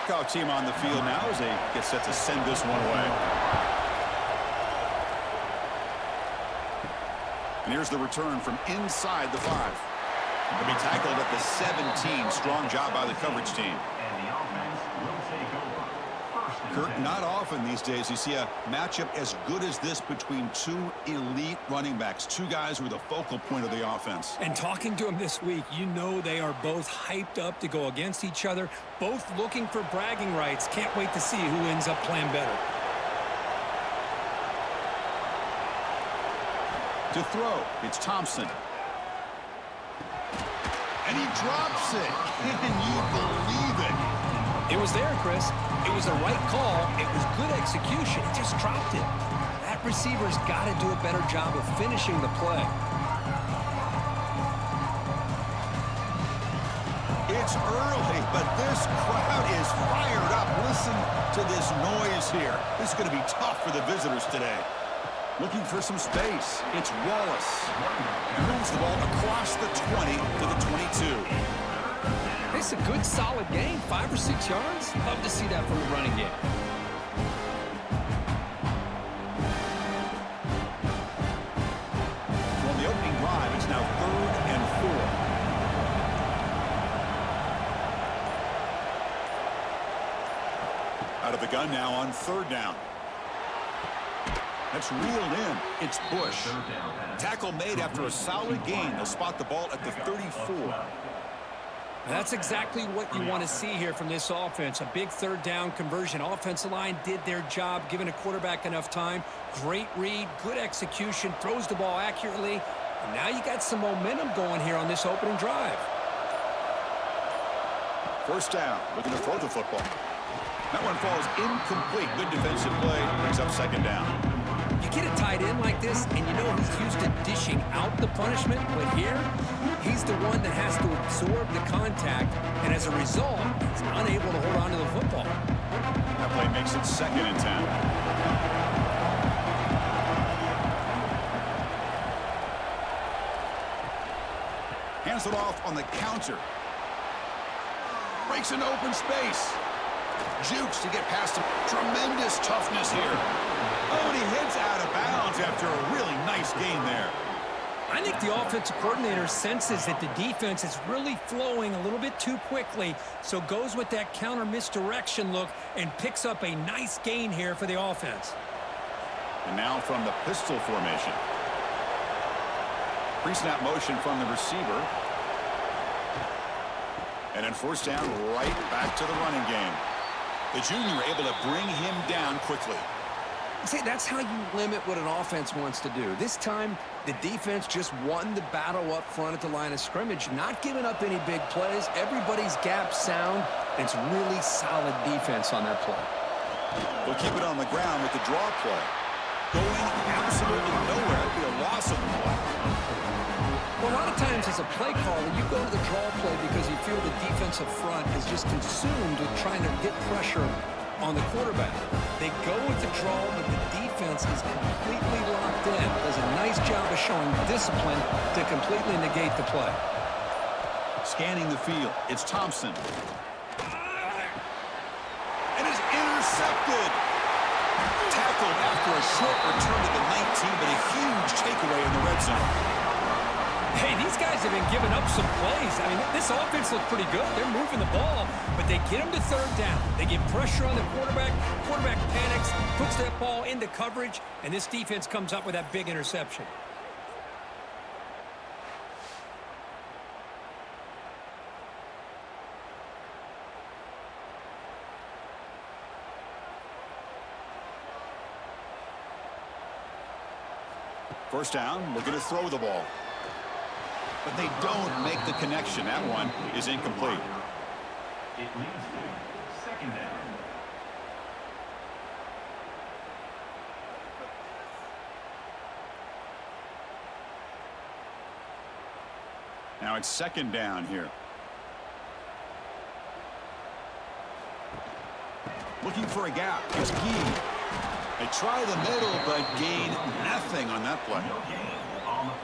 kickoff team on the field now as they get set to send this one away. And here's the return from inside the 5. They'll be tackled at the 17. Strong job by the coverage team. Kurt, not often these days you see a matchup as good as this between two elite running backs, two guys who are the focal point of the offense. And talking to them this week, you know they are both hyped up to go against each other, both looking for bragging rights. Can't wait to see who ends up playing better. To throw, it's Thompson. And he drops it. Can you believe it? It was there, Chris. It was the right call. It was good execution. He just dropped it. That receiver's got to do a better job of finishing the play. It's early, but this crowd is fired up. Listen to this noise here. This is going to be tough for the visitors today. Looking for some space. It's Wallace. He moves the ball across the 20 to the 22. It's a good, solid game, 5 or 6 yards. Love to see that from the running game. From the opening drive, it's now 3rd and 4. Out of the gun now on 3rd down. That's reeled in. It's Bush. Tackle made after a solid gain. They'll spot the ball at the 34. That's exactly what you want to see here from this offense. A big 3rd down conversion. Offensive line did their job, giving a quarterback enough time. Great read, good execution, throws the ball accurately. And now you got some momentum going here on this opening drive. 1st down, looking to throw the football. That one falls incomplete. Good defensive play, brings up 2nd down. You get a tight end like this, and you know he's used to dishing out the punishment, but here, he's the one that has to absorb the contact, and as a result, he's unable to hold on to the football. That play makes it 2nd and 10. Hands it off on the counter. Breaks into open space. Jukes to get past him. Tremendous toughness here. Oh, and he heads out of bounds after a really nice gain there. I think the offensive coordinator senses that the defense is really flowing a little bit too quickly, so goes with that counter misdirection look and picks up a nice gain here for the offense. And now from the pistol formation. Pre-snap motion from the receiver. And then 1st down, right back to the running game. The junior able to bring him down quickly. See, that's how you limit what an offense wants to do. This time, the defense just won the battle up front at the line of scrimmage, not giving up any big plays. Everybody's gap sound. It's really solid defense on that play. They'll keep it on the ground with the draw play. Going absolutely nowhere. It'll be a loss of the play. Well, a lot of times as a play caller, you go to the draw play because you feel the defensive front is just consumed with trying to get pressure on the quarterback. They go with the draw, but the defense is completely locked in. Does a nice job of showing discipline to completely negate the play. Scanning the field, it's Thompson. And is intercepted. Tackled after a short return to the 19, but a huge takeaway in the red zone. Hey, these guys have been giving up some plays. I mean, this offense looks pretty good. They're moving the ball, but they get them to 3rd down. They get pressure on the quarterback. Quarterback panics, puts that ball into coverage, and this defense comes up with that big interception. First down, looking to throw the ball. But they don't make the connection. That one is incomplete. It leads to 2nd down. Now it's 2nd down here. Looking for a gap. It's Gee. They try the middle, but gain nothing on that play.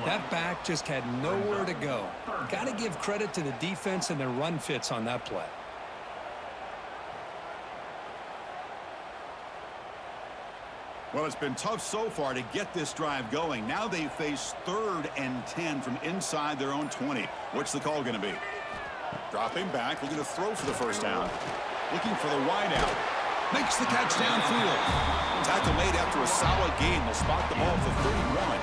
That back just had nowhere to go. Got to give credit to the defense and their run fits on that play. Well, it's been tough so far to get this drive going. Now they face 3rd and 10 from inside their own 20. What's the call going to be? Dropping back, looking to throw for the first down. Looking for the wide out. Makes the catch downfield. Tackle made after a solid gain. They'll spot the ball at the 31.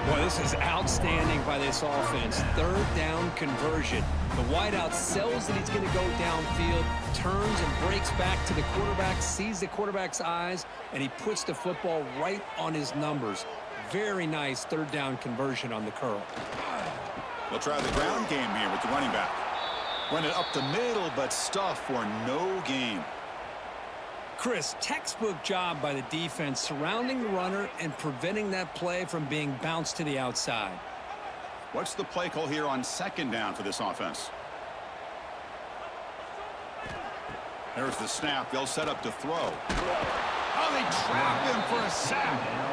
Boy, this is outstanding by this offense. 3rd down conversion. The wideout sells that he's going to go downfield, turns and breaks back to the quarterback, sees the quarterback's eyes, and he puts the football right on his numbers. Very nice 3rd down conversion on the curl. They'll try the ground game here with the running back. Run it up the middle, but stuff for no gain. Chris, textbook job by the defense surrounding the runner and preventing that play from being bounced to the outside. What's the play call here on 2nd down for this offense? There's the snap. They'll set up to throw. Oh, they trap him for a sack.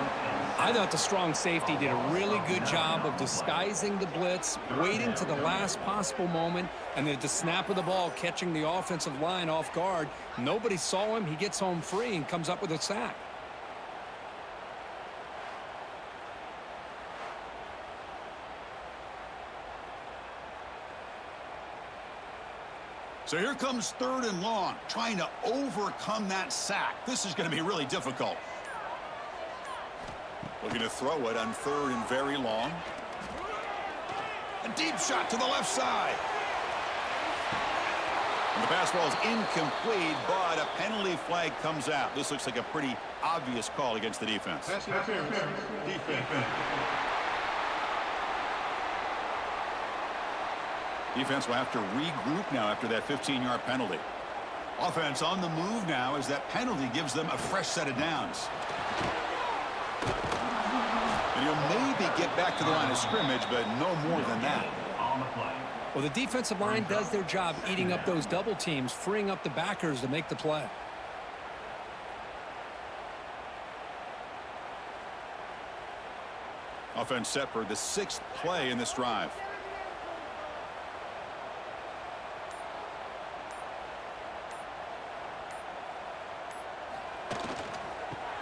I thought the strong safety did a really good job of disguising the blitz, waiting to the last possible moment, and then at the snap of the ball, catching the offensive line off guard. Nobody saw him. He gets home free and comes up with a sack. So here comes 3rd and long, trying to overcome that sack. This is going to be really difficult. Looking to throw it on 3rd and very long. A deep shot to the left side. And the pass ball is incomplete, but a penalty flag comes out. This looks like a pretty obvious call against the defense. Defense will have to regroup now after that 15-yard penalty. Offense on the move now as that penalty gives them a fresh set of downs. And he'll maybe get back to the line of scrimmage, but no more than that. Well, the defensive line does their job eating up those double teams, freeing up the backers to make the play. Offense set for the 6th play in this drive.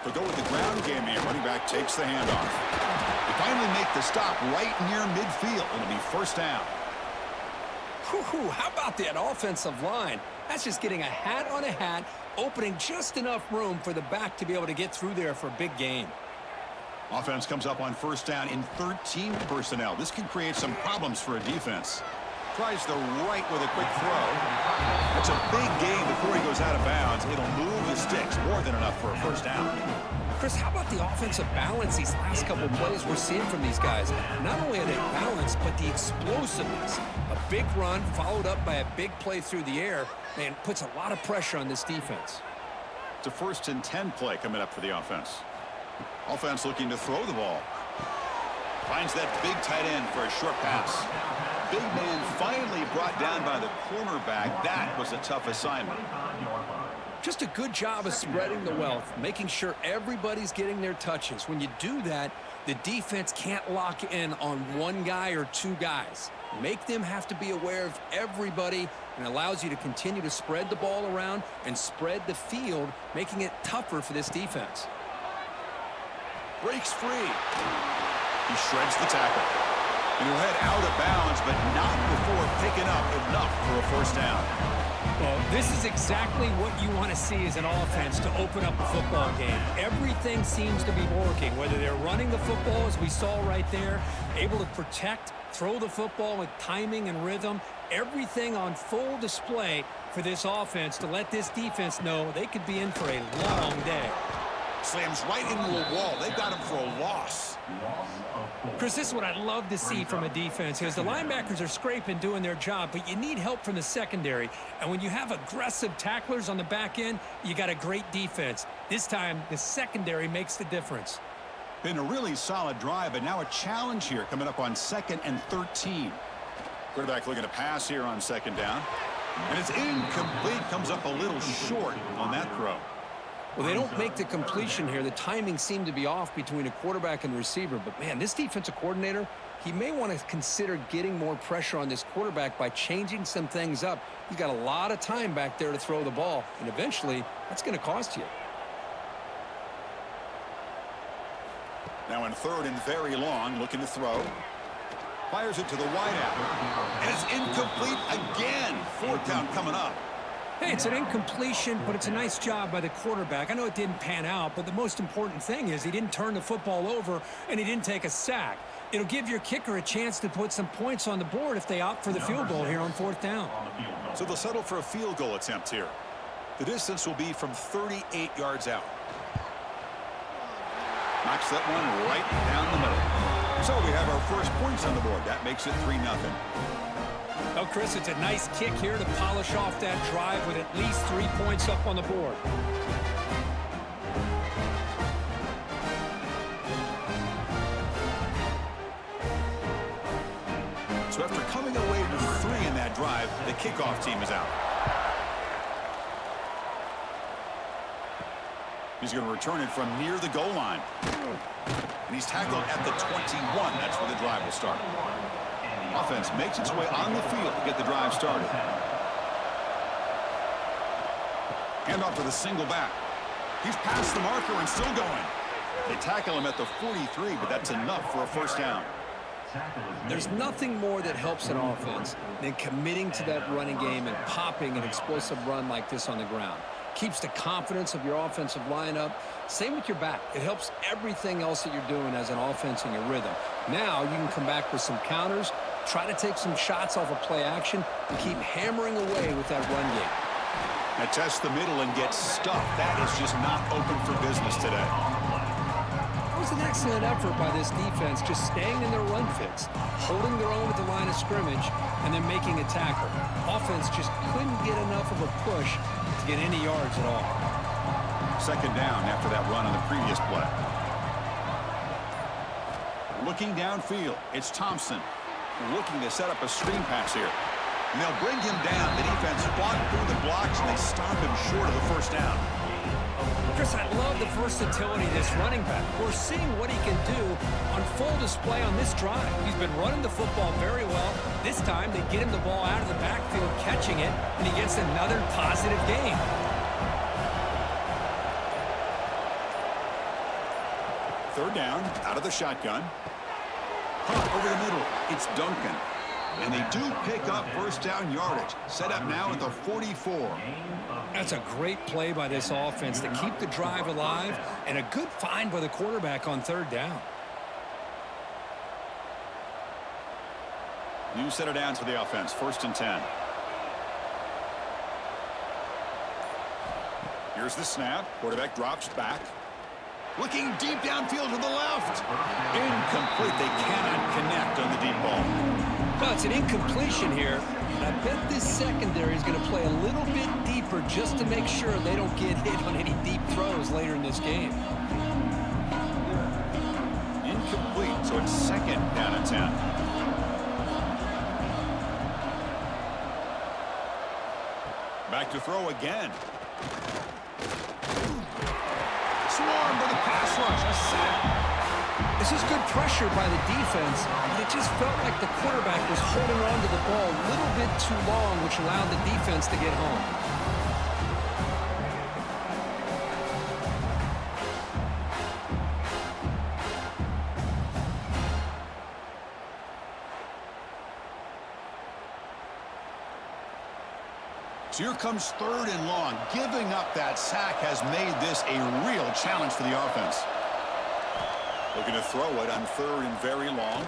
They'll go with the ground game here. Running back takes the handoff. They finally make the stop right near midfield. It'll be 1st down. Whew, how about that offensive line? That's just getting a hat on a hat, opening just enough room for the back to be able to get through there for a big gain. Offense comes up on 1st down in 13 personnel. This can create some problems for a defense. Tries the right with a quick throw. That's a big gain before he goes out of bounds. It'll move the sticks, more than enough for a 1st down. Chris, how about the offensive balance these last couple of plays we're seeing from these guys? Not only are they balanced, but the explosiveness. A big run followed up by a big play through the air, man, puts a lot of pressure on this defense. It's a 1st and 10 play coming up for the offense. Offense looking to throw the ball. Finds that big tight end for a short pass. Big man finally brought down by the cornerback. That was a tough assignment. Just a good job of spreading the wealth, making sure everybody's getting their touches. When you do that, the defense can't lock in on one guy or 2 guys. Make them have to be aware of everybody, and allows you to continue to spread the ball around and spread the field, making it tougher for this defense. Breaks free. He shreds the tackle. And he'll head out of bounds, but not before picking up enough for a 1st down. Well, this is exactly what you want to see as an offense to open up a football game. Everything seems to be working, whether they're running the football, as we saw right there, able to protect, throw the football with timing and rhythm, everything on full display for this offense to let this defense know they could be in for a long day. Slams right into a wall. They've got him for a loss. Chris, this is what I'd love to see from a defense, because the linebackers are scraping, doing their job, but you need help from the secondary. And when you have aggressive tacklers on the back end, you got a great defense. This time, the secondary makes the difference. Been a really solid drive, but now a challenge here coming up on 2nd and 13. Quarterback looking to pass here on 2nd down. And it's incomplete. Comes up a little short on that throw. Well, they don't make the completion here. The timing seemed to be off between a quarterback and the receiver. But, man, this defensive coordinator, he may want to consider getting more pressure on this quarterback by changing some things up. He's got a lot of time back there to throw the ball, and eventually that's going to cost you. Now in 3rd and very long, looking to throw. Fires it to the wideout. And it's incomplete again. 4th down coming up. Hey, it's an incompletion, but it's a nice job by the quarterback. I know it didn't pan out, but the most important thing is he didn't turn the football over and he didn't take a sack. It'll give your kicker a chance to put some points on the board if they opt for the field goal here on 4th down. So they'll settle for a field goal attempt here. The distance will be from 38 yards out. Knocks that one right down the middle. So we have our first points on the board. That makes it 3-0. Well, Chris, it's a nice kick here to polish off that drive with at least 3 points up on the board. So after coming away with 3 in that drive, the kickoff team is out. He's going to return it from near the goal line. And he's tackled at the 21. That's where the drive will start. Offense makes its way on the field to get the drive started. Hand off to the single back. He's past the marker and still going. They tackle him at the 43, but that's enough for a 1st down. There's nothing more that helps an offense than committing to that running game and popping an explosive run like this on the ground. Keeps the confidence of your offensive lineup. Same with your back. It helps everything else that you're doing as an offense in your rhythm. Now you can come back with some counters, try to take some shots off of play action, and keep hammering away with that run game. Now test the middle and get stuffed. That is just not open for business today. It was an excellent effort by this defense, just staying in their run fits, holding their own at the line of scrimmage, and then making a tackle. Offense just couldn't get enough of a push to get any yards at all. 2nd down after that run on the previous play. Looking downfield, it's Thompson looking to set up a screen pass here. And they'll bring him down. The defense fought through the blocks, and they stop him short of the 1st down. Chris, I love the versatility of this running back. We're seeing what he can do on full display on this drive. He's been running the football very well. This time, they get him the ball out of the backfield, catching it, and he gets another positive gain. Third down, out of the shotgun. Hunt over the middle. It's Duncan. And they do pick up 1st down yardage. Set up now at the 44. That's a great play by this offense to keep the drive alive, and a good find by the quarterback on 3rd down. New set of downs for the offense. 1st and 10. Here's the snap. Quarterback drops back. Looking deep downfield to the left. Incomplete. They cannot connect on the deep ball. Well, it's an incompletion here. And I bet this secondary is going to play a little bit deeper just to make sure they don't get hit on any deep throws later in this game. Incomplete, so it's 2nd down and 10. Back to throw again. Swarmed by the pass rush. A sack. This is good pressure by the defense, but it just felt like the quarterback was holding on to the ball a little bit too long, which allowed the defense to get home. So here comes 3rd and long. Giving up that sack has made this a real challenge for the offense. Looking to throw it on 3rd and very long.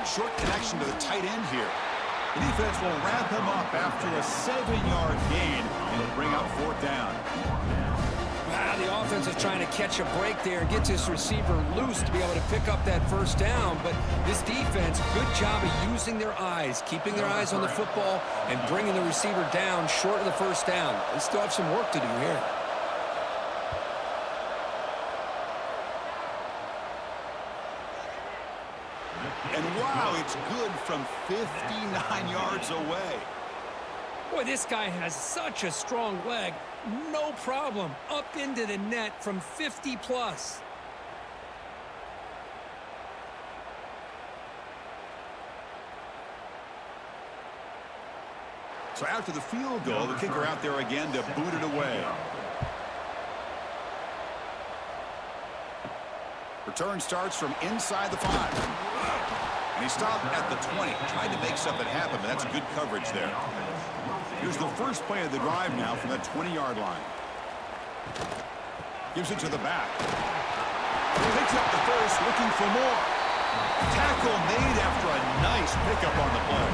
Short connection to the tight end here. The defense will wrap him up after a 7-yard gain, and it'll bring up 4th down. Wow, the offense is trying to catch a break there, gets his receiver loose to be able to pick up that 1st down. But this defense, good job of using their eyes, keeping their eyes on the football, and bringing the receiver down short of the 1st down. They still have some work to do here. And wow, it's good from 59 yards away. Boy, this guy has such a strong leg. No problem. Up into the net from 50+. So after the field goal, the kicker out there again to boot it away. Return starts from inside the 5. And he stopped at the 20. Tried to make something happen, but that's good coverage there. Here's the first play of the drive now from the 20-yard line. Gives it to the back. He picks up the first, looking for more. Tackle made after a nice pickup on the play.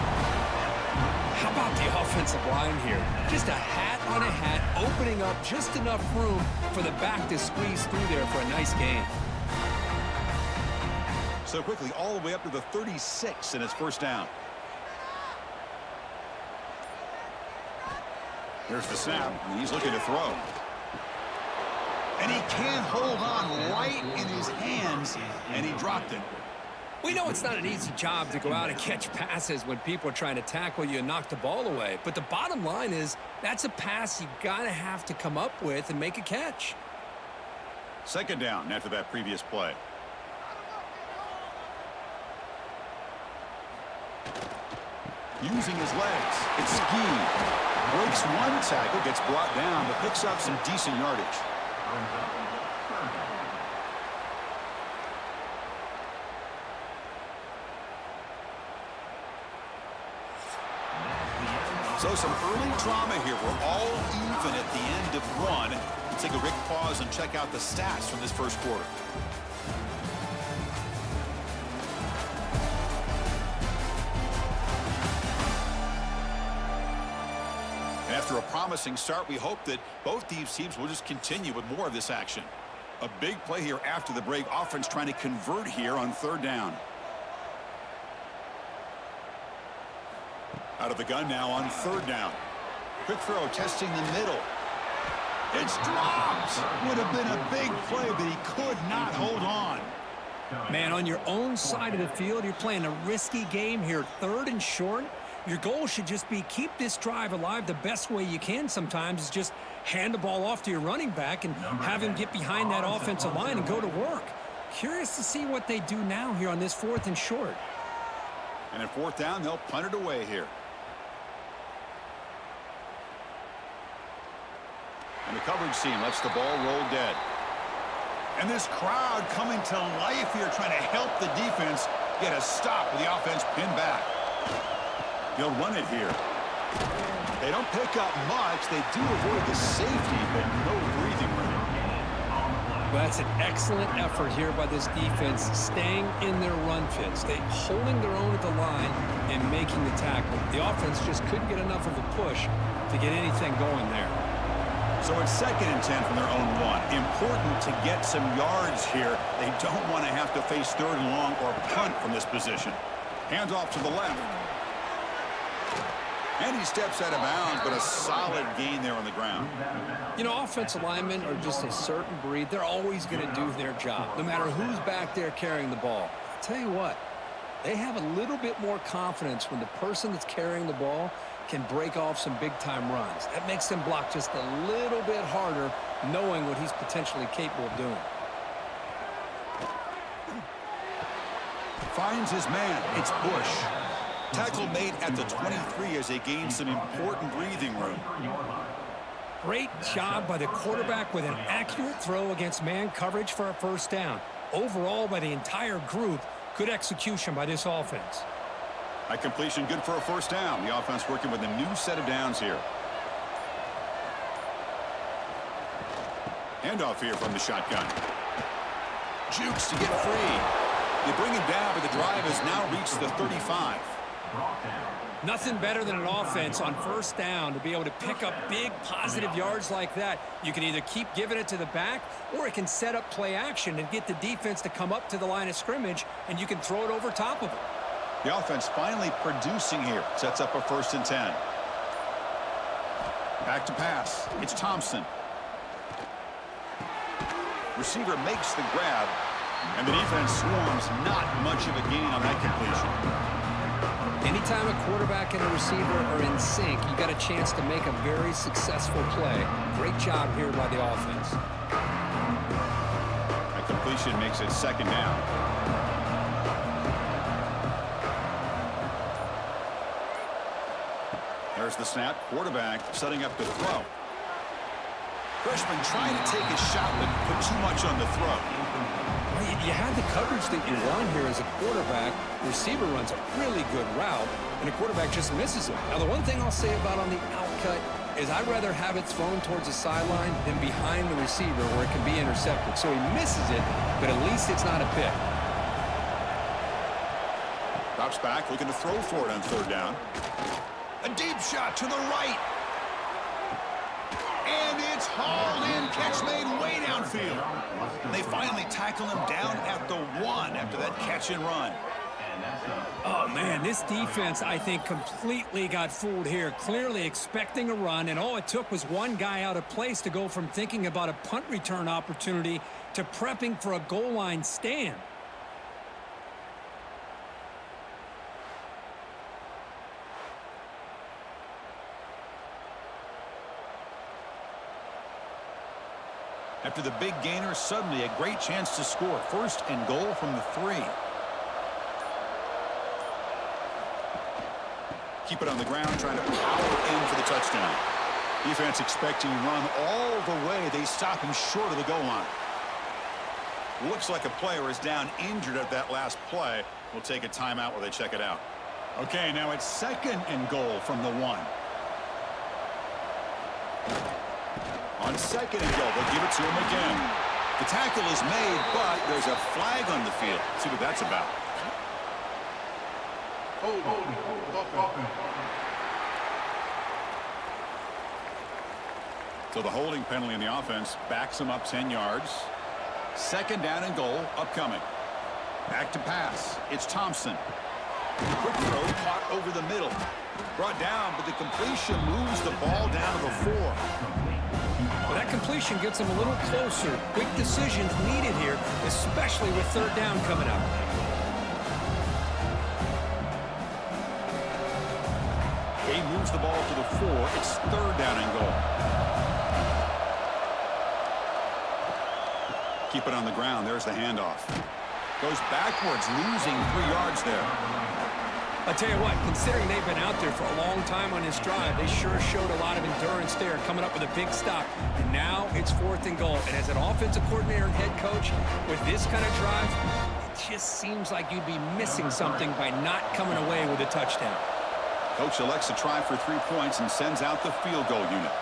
How about the offensive line here? Just a hat on a hat, opening up just enough room for the back to squeeze through there for a nice gain. So quickly, all the way up to the 36 in his first down. Here's the snap, and he's looking to throw. And he can't hold on right in his hands, and he dropped it. We know it's not an easy job to go out and catch passes when people are trying to tackle you and knock the ball away. But the bottom line is that's a pass you gotta have to come up with and make a catch. Second down after that previous play. Using his legs. It's Ski. Breaks one tackle, gets brought down, but picks up some decent yardage. So some early drama here. We're all even at the end of one. Let's take a quick pause and check out the stats from this first quarter. And after a promising start, we hope that both these teams will just continue with more of this action. A big play here after the break. Offense trying to convert here on third down. Out of the gun now on third down. Quick throw, testing the middle. It's dropped. Would have been a big play, but he could not hold on. Man, on your own side of the field, you're playing a risky game here. Third and short. Your goal should just be keep this drive alive the best way you can sometimes is just hand the ball off to your running back and have him get behind that offensive line and go to work. Curious to see what they do now here on this fourth and short. And at fourth down, they'll punt it away here. And the coverage team lets the ball roll dead. And this crowd coming to life here trying to help the defense get a stop with the offense pinned back. They'll run it here. They don't pick up much. They do avoid the safety, but no breathing room. Well, that's an excellent effort here by this defense, staying in their run fits. They holding their own at the line and making the tackle. The offense just couldn't get enough of a push to get anything going there. So it's second and 10 from their own one. Important to get some yards here. They don't want to have to face third and long or punt from this position. Hands off to the left. And he steps out of bounds, but a solid gain there on the ground. You know, offensive linemen are just a certain breed. They're always going to do their job, no matter who's back there carrying the ball. I'll tell you what, they have a little bit more confidence when the person that's carrying the ball can break off some big-time runs. That makes them block just a little bit harder, knowing what he's potentially capable of doing. Finds his man. It's Bush. Tackle made at the 23 as they gain some important breathing room. Great job by the quarterback with an accurate throw against man coverage for a first down. Overall, by the entire group, good execution by this offense. That completion good for a first down. The offense working with a new set of downs here. Handoff here from the shotgun. Jukes to get free. They bring him down, but the drive has now reached the 35. Nothing better than an offense on first down to be able to pick up big positive yards like that. You can either keep giving it to the back, or it can set up play action and get the defense to come up to the line of scrimmage, and you can throw it over top of it. The offense finally producing here. Sets up a first and 10. Back to pass. It's Thompson. Receiver makes the grab, and the defense swarms. Not much of a gain on that completion. Anytime a quarterback and a receiver are in sync, you got a chance to make a very successful play. Great job here by the offense. That completion makes it second down. There's the snap. Quarterback setting up to throw. Freshman trying to take his shot, but put too much on the throw. Well, you had the coverage that you want here as a quarterback. The receiver runs a really good route, and the quarterback just misses it. Now, the one thing I'll say about on the outcut is I'd rather have it thrown towards the sideline than behind the receiver where it can be intercepted. So he misses it, but at least it's not a pick. Drops back, looking to throw for it on third down. A deep shot to the right. And it's hauled in. Catch made way downfield. And they finally tackle him down at the 1 after that catch and run. Oh, man, this defense, I think, completely got fooled here. Clearly expecting a run, and all it took was one guy out of place to go from thinking about a punt return opportunity to prepping for a goal line stand. After the big gainer, suddenly a great chance to score. First and goal from the 3. Keep it on the ground, trying to power in for the touchdown. Defense expecting to run all the way. They stop him short of the goal line. Looks like a player is down injured at that last play. We'll take a timeout while they check it out. Okay, now it's second and goal from the 1. On second and goal, they'll give it to him again. The tackle is made, but there's a flag on the field. Let's see what that's about. So the holding penalty in the offense backs him up 10 yards. Second down and goal upcoming. Back to pass. It's Thompson. Quick throw caught over the middle. Brought down, but the completion moves the ball down to the 4. Well, that completion gets him a little closer. Quick decisions needed here, especially with third down coming up. He moves the ball to the 4. It's third down and goal. Keep it on the ground. There's the handoff. Goes backwards, losing 3 yards there. I tell you what, considering they've been out there for a long time on this drive, they sure showed a lot of endurance there, coming up with a big stop. And now it's fourth and goal. And as an offensive coordinator and head coach, with this kind of drive, it just seems like you'd be missing something by not coming away with a touchdown. Coach elects to try for 3 points and sends out the field goal unit.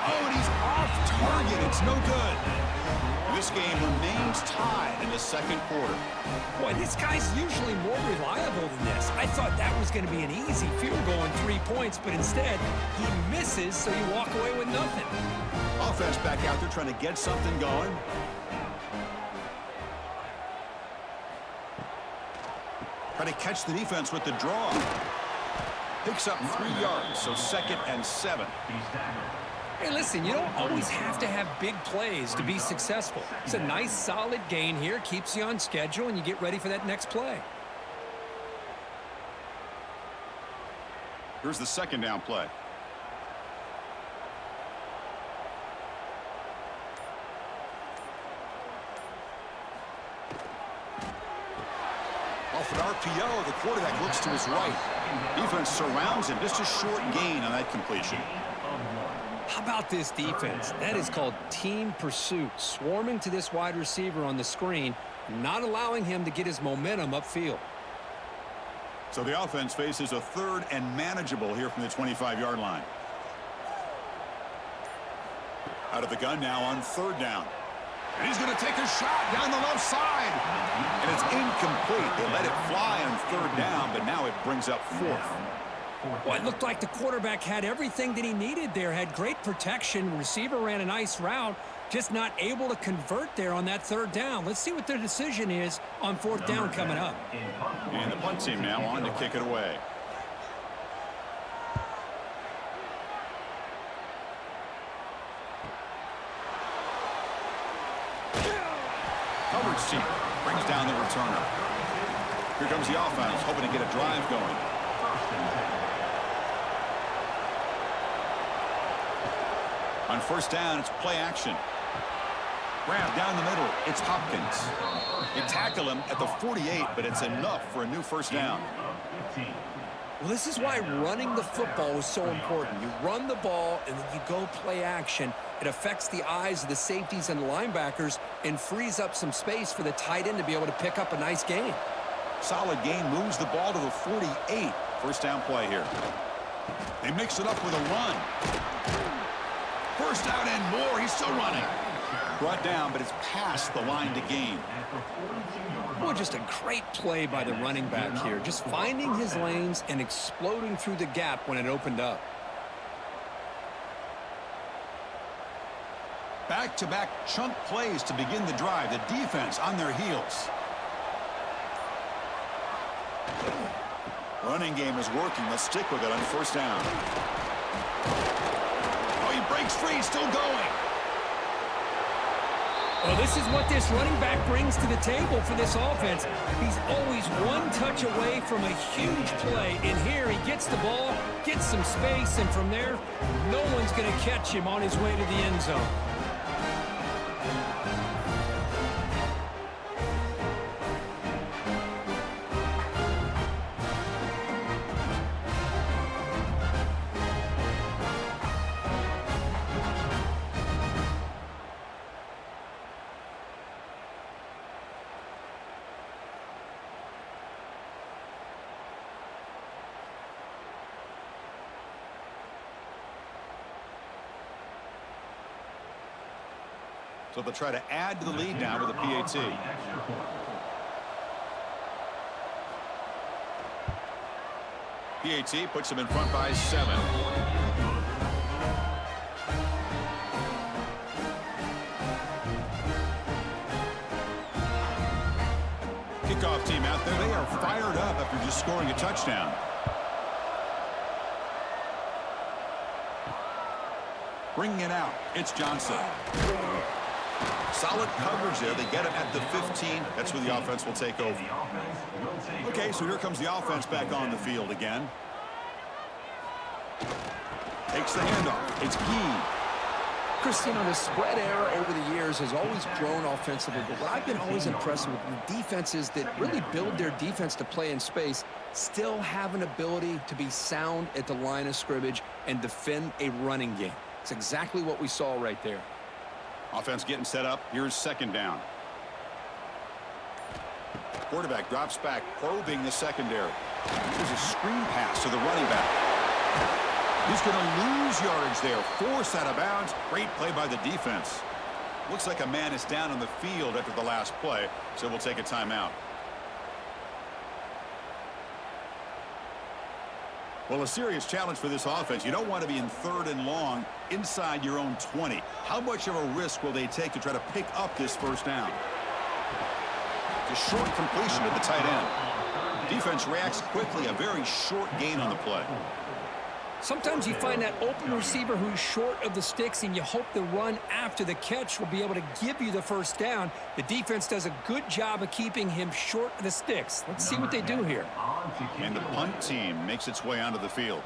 Oh, and he's off target. It's no good. This game remains tied in the second quarter. Boy, this guy's usually more reliable than this. I thought that was going to be an easy field goal and 3 points, but instead, he misses, so you walk away with nothing. Offense back out there trying to get something going. Try to catch the defense with the draw. Picks up 3 yards, so second and 7. Hey, listen, you don't always have to have big plays to be successful. It's a nice, solid gain here, keeps you on schedule, and you get ready for that next play. Here's the second down play. Off an RPO, the quarterback looks to his right. Defense surrounds him. Just a short gain on that completion. How about this defense? That is called team pursuit. Swarming to this wide receiver on the screen, not allowing him to get his momentum upfield. So the offense faces a third and manageable here from the 25-yard line. Out of the gun now on third down. And he's going to take a shot down the left side. And it's incomplete. They let it fly on third down, but now it brings up fourth. Well, it looked like the quarterback had everything that he needed there. Had great protection. Receiver ran a nice route. Just not able to convert there on that third down. Let's see what their decision is on fourth down coming up. And the punt team now on to kick it away. Coverage team brings down the returner. Here comes the offense, hoping to get a drive going. On first down, it's play action. Grab down the middle. It's Hopkins. They tackle him at the 48, but it's enough for a new first down. Well, this is why running the football is so important. You run the ball, and then you go play action. It affects the eyes of the safeties and the linebackers and frees up some space for the tight end to be able to pick up a nice gain. Solid gain, moves the ball to the 48. First down play here. They mix it up with a run. First down and more. He's still running. Brought down, but it's past the line to gain. Boy, just a great play by the running back here. Just finding his lanes and exploding through the gap when it opened up. Back-to-back chunk plays to begin the drive. The defense on their heels. Running game is working. Let's stick with it on first down. Oh, he breaks free. Still going. Well, this is what this running back brings to the table for this offense. He's always one touch away from a huge play. And here he gets the ball, gets some space, and from there, no one's going to catch him on his way to the end zone. So they'll try to add to the lead now with a PAT. PAT puts them in front by 7. Kickoff team out there. They are fired up after just scoring a touchdown. Bringing it out. It's Johnson. Solid coverage there. They get him at the 15. That's where the offense will take over. Okay, so here comes the offense back on the field again. Takes the handoff. It's Key. Christine, the spread era over the years has always grown offensively, but what I've been always impressed with the defenses that really build their defense to play in space still have an ability to be sound at the line of scrimmage and defend a running game. It's exactly what we saw right there. Offense getting set up. Here's second down. Quarterback drops back, probing the secondary. There's a screen pass to the running back. He's going to lose yards there. Forced out of bounds. Great play by the defense. Looks like a man is down on the field after the last play, so we'll take a timeout. Well, a serious challenge for this offense. You don't want to be in 3rd and long inside your own 20. How much of a risk will they take to try to pick up this first down? It's a short completion to the tight end. Defense reacts quickly. A very short gain on the play. Sometimes you find that open receiver who's short of the sticks, and you hope the run after the catch will be able to give you the first down. The defense does a good job of keeping him short of the sticks. Let's see what they do here. And the punt team makes its way onto the field.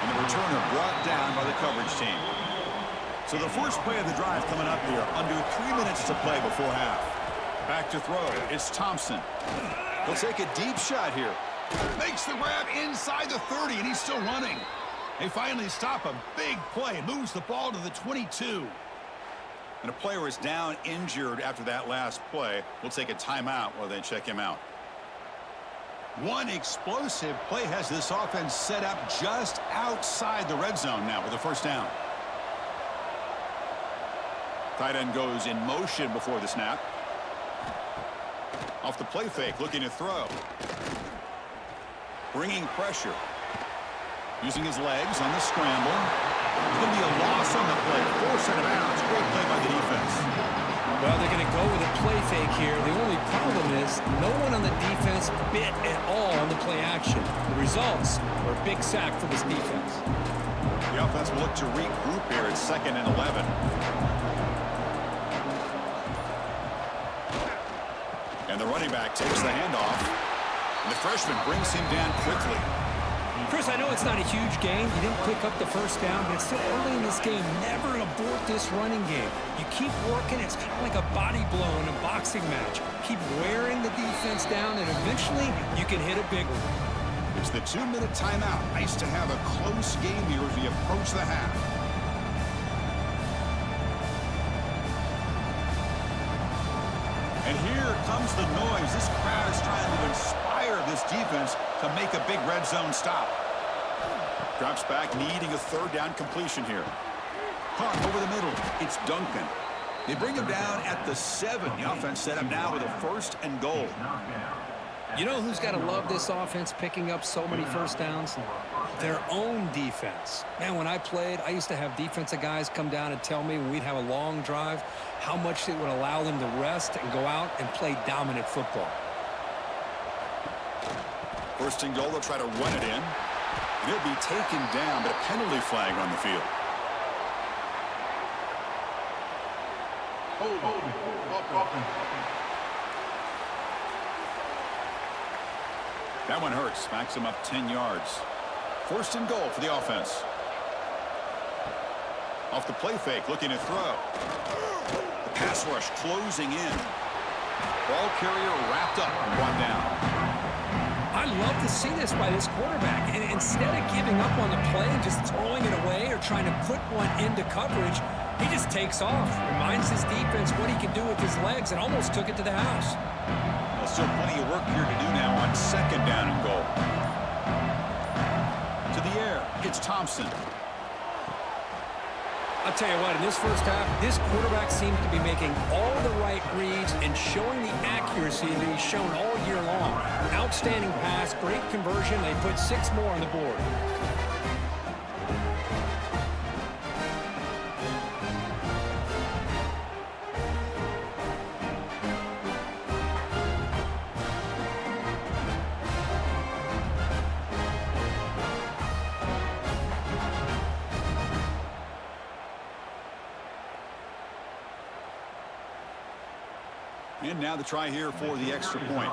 And the returner brought down by the coverage team. So the first play of the drive coming up here. Under 3 minutes to play before half. Back to throw. It's Thompson. He'll take a deep shot here. Makes the grab inside the 30, and he's still running. They finally stop a big play. Moves the ball to the 22. And a player is down injured after that last play. We'll take a timeout while they check him out. One explosive play has this offense set up just outside the red zone now with a first down. Tight end goes in motion before the snap. Off the play fake, looking to throw. Bringing pressure. Using his legs on the scramble. It's going to be a loss on the play. Forced out of bounds. Great play by the defense. Well, they're going to go with a play fake here. The only problem is no one on the defense bit at all on the play action. The results are a big sack for this defense. The offense will look to regroup here at 2nd and 11. And the running back takes the handoff. And the freshman brings him down quickly. Chris, I know it's not a huge game. You didn't pick up the first down, but it's still early in this game. Never abort this running game. You keep working. It's kind of like a body blow in a boxing match. Keep wearing the defense down, and eventually you can hit a big one. It's the 2-minute timeout. Nice to have a close game here as we approach the half. And here comes the noise. This crowd is trying to inspire this defense to make a big red zone stop. Drops back, needing a third down completion here. Caught over the middle. It's Duncan. They bring him down at the 7. The offense set up now with a 1st and goal. You know who's got to love this offense picking up so many first downs? Their own defense. Man, when I played, I used to have defensive guys come down and tell me when we'd have a long drive how much it would allow them to rest and go out and play dominant football. 1st and goal, they'll try to run it in. And it'll be taken down, but a penalty flag on the field. That one hurts. Backs him up 10 yards. 1st and goal for the offense. Off the play fake, looking to throw. The pass rush closing in. Ball carrier wrapped up and one down. I love to see this by this quarterback. And instead of giving up on the play and just throwing it away or trying to put one into coverage, he just takes off. Reminds his defense what he can do with his legs and almost took it to the house. Well, still plenty of work here to do now on 2nd down and goal. To the air, it's Thompson. I'll tell you what, in this first half, this quarterback seems to be making all the right reads and showing the accuracy that he's shown all year long. Outstanding pass, great conversion. They put 6 more on the board. And now the try here for the extra point.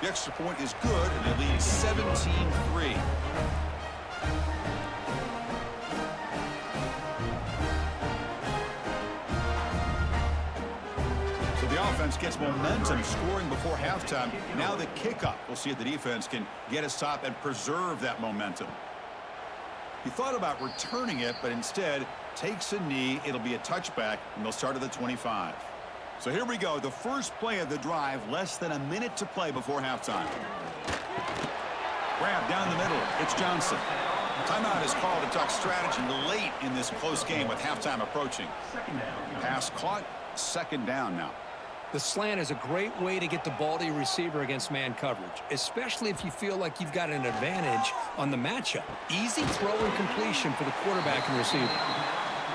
The extra point is good, and they lead 17-3. So the offense gets momentum, scoring before halftime. Now the kickoff. We'll see if the defense can get a stop and preserve that momentum. He thought about returning it, but instead takes a knee. It'll be a touchback, and they'll start at the 25. So here we go, the first play of the drive, less than a minute to play before halftime. Grab down the middle, it's Johnson. Timeout is called to talk strategy late in this close game with halftime approaching. Pass caught, 2nd down now. The slant is a great way to get the ball to your receiver against man coverage, especially if you feel like you've got an advantage on the matchup. Easy throw and completion for the quarterback and receiver.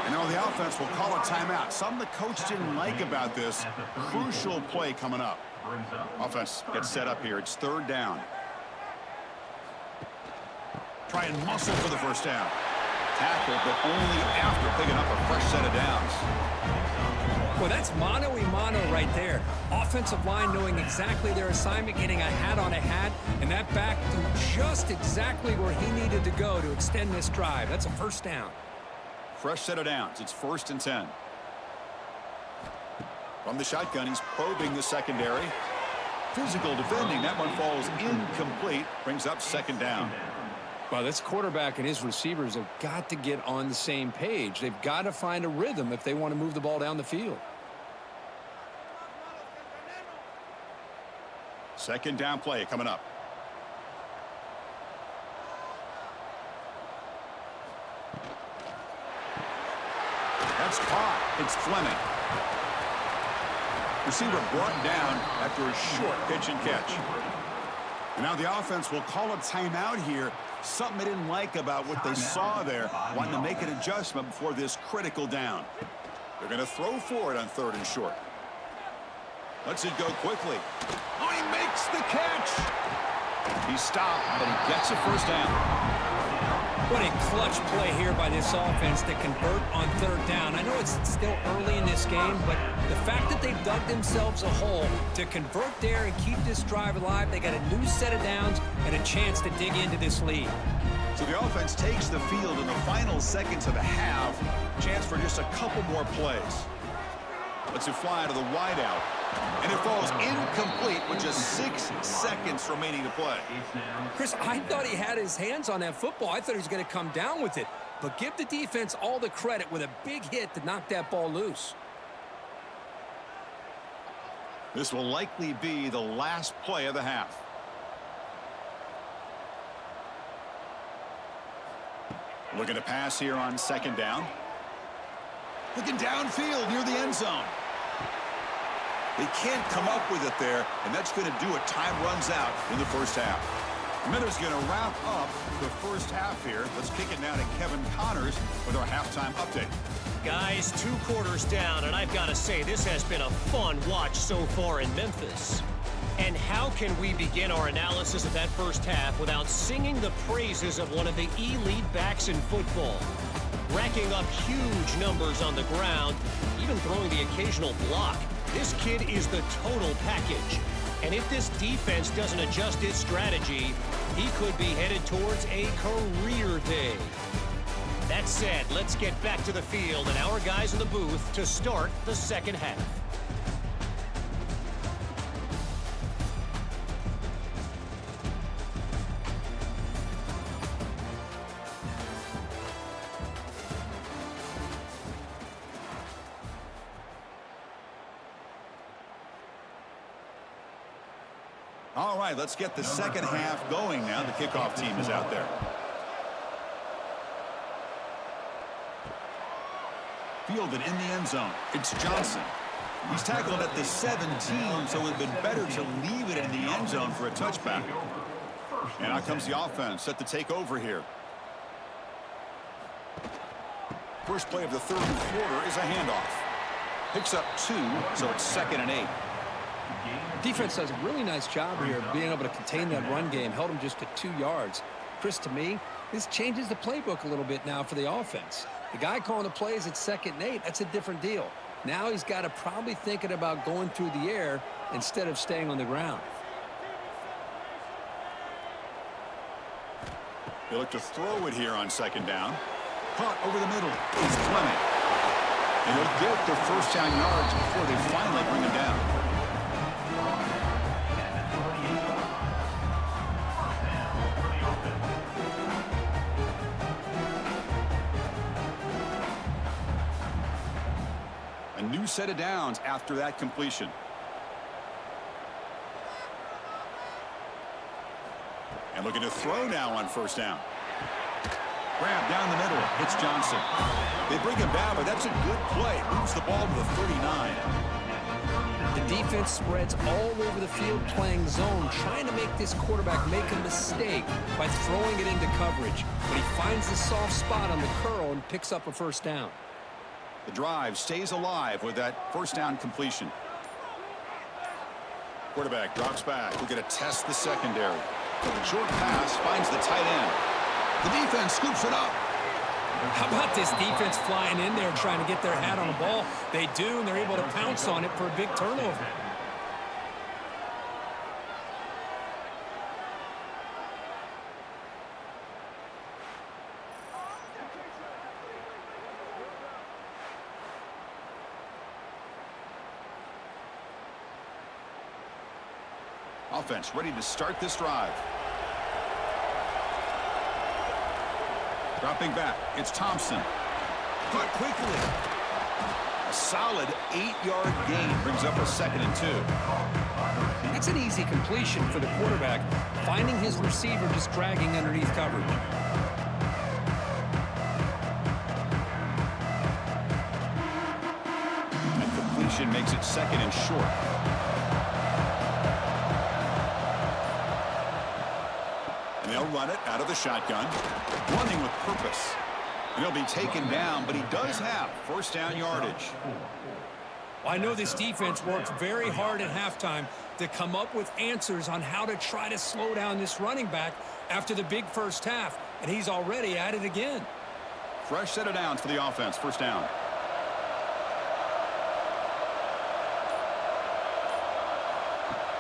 And now the offense will call a timeout. Something the coach didn't like about this. Crucial play coming up. Offense gets set up here. It's 3rd down. Try and muscle for the 1st down. Tackle, but only after picking up a fresh set of downs. Well, that's mano-a-mano right there. Offensive line knowing exactly their assignment, getting a hat on a hat, and that back to just exactly where he needed to go to extend this drive. That's a 1st down. Fresh set of downs. It's 1st and 10. From the shotgun, he's probing the secondary. Physical defending. That one falls incomplete. Brings up 2nd down. Well, this quarterback and his receivers have got to get on the same page. They've got to find a rhythm if they want to move the ball down the field. 2nd down play coming up. That's caught. It's Fleming. Receiver brought down after a short pitch and catch. And now the offense will call a timeout here. Something they didn't like about what they saw there. Wanting to make an adjustment before this critical down. They're going to throw for it on 3rd and short. Lets it go quickly. Oh, he makes the catch. He stopped, but he gets a 1st down. What a clutch play here by this offense to convert on third down. I know it's still early in this game, but the fact that they've dug themselves a hole to convert there and keep this drive alive, they got a new set of downs and a chance to dig into this lead. So the offense takes the field in the final seconds of the half. Chance for just a couple more plays. Lets it fly to the wideout. And it falls incomplete with just 6 seconds remaining to play. Chris, I thought he had his hands on that football. I thought he was going to come down with it. But give the defense all the credit with a big hit to knock that ball loose. This will likely be the last play of the half. Looking to pass here on second down. Looking downfield near the end zone. They can't come up with it there, and that's going to do it. Time runs out in the first half. Miller's going to wrap up the first half here. Let's kick it now to Kevin Connors with our halftime update. Guys, 2 quarters down, and I've got to say, this has been a fun watch so far in Memphis. And how can we begin our analysis of that first half without singing the praises of one of the elite backs in football? Racking up huge numbers on the ground, even throwing the occasional block. This kid is the total package. And if this defense doesn't adjust its strategy, he could be headed towards a career day. That said, let's get back to the field and our guys in the booth to start the second half. All right, let's get the second half going now. The kickoff team is out there. Fielded in the end zone. It's Johnson. He's tackled at the 17, so it would have been better to leave it in the end zone for a touchback. And out comes the offense set to take over here. First play of the third quarter is a handoff. Picks up 2, so it's 2nd and 8. Defense does a really nice job here of being able to contain that run game. Held him just to 2 yards. Chris, to me, this changes the playbook a little bit now for the offense. The guy calling the plays at 2nd and 8, that's a different deal. Now he's got to probably thinking about going through the air instead of staying on the ground. They look to throw it here on second down. Caught over the middle is Clement. And they'll get their first down yards before they finally bring him down. A new set of downs after that completion. And looking to throw now on first down. Grab down the middle. It's Johnson. They bring him down, but that's a good play. Moves the ball to the 39. The defense spreads all over the field playing zone, trying to make this quarterback make a mistake by throwing it into coverage. But he finds the soft spot on the curl and picks up a first down. The drive stays alive with that first down completion. Quarterback drops back. We're going to test the secondary. The short pass finds the tight end. The defense scoops it up. How about this defense flying in there trying to get their hat on the ball? They do, and they're able to pounce on it for a big turnover. Offense ready to start this drive. Dropping back, it's Thompson. Caught quickly. A solid 8-yard gain brings up a 2nd and 2. That's an easy completion for the quarterback, finding his receiver just dragging underneath coverage. And completion makes it 2nd and short. They'll run it out of the shotgun, running with purpose. And he'll be taken down, but he does have first down yardage. Well, I know this defense worked very hard at halftime to come up with answers on how to try to slow down this running back after the big first half, and he's already at it again. Fresh set of downs for the offense. First down.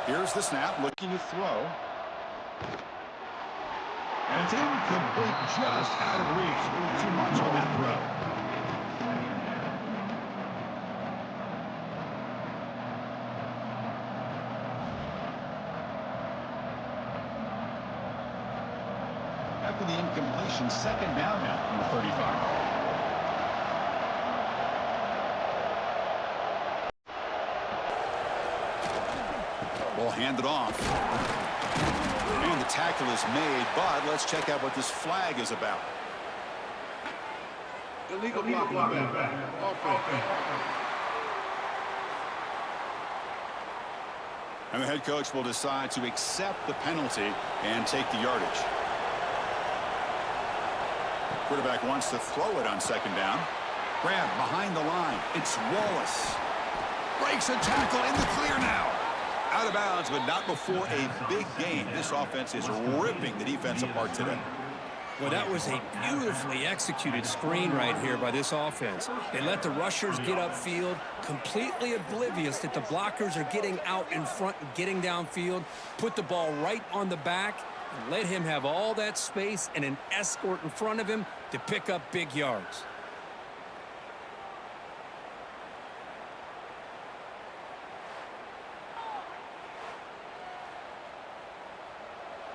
Here's the snap, looking to throw. And it's incomplete, just out of reach. A little too much on that throw. After the incompletion, second down now from the 35. Ball handed off. And the tackle is made, but let's check out what this flag is about. Illegal blocking back. Offense. And the head coach will decide to accept the penalty and take the yardage. Quarterback wants to throw it on second down. Grab behind the line. It's Wallace. Breaks a tackle in the clear now. Out of bounds, but not before a big game. This offense is ripping the defense apart today. Well, that was a beautifully executed screen right here by this offense. They let the rushers get upfield, completely oblivious that the blockers are getting out in front and getting downfield, put the ball right on the back, and let him have all that space and an escort in front of him to pick up big yards.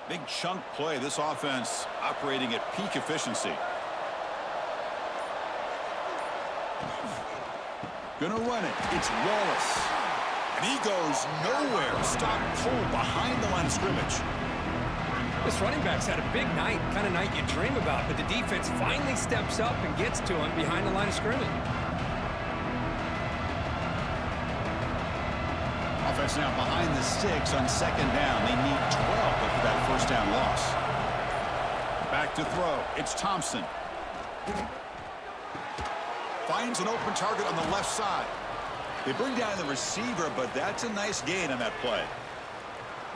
Big chunk play. This offense operating at peak efficiency. Gonna run it. It's Wallace. And he goes nowhere. Stop cold behind the line of scrimmage. This running back's had a big night, kind of night you dream about, but the defense finally steps up and gets to him behind the line of scrimmage. Offense now behind the sticks on second down. They need 12 after that first down loss. Back to throw. It's Thompson. Finds an open target on the left side. They bring down the receiver, but that's a nice gain on that play.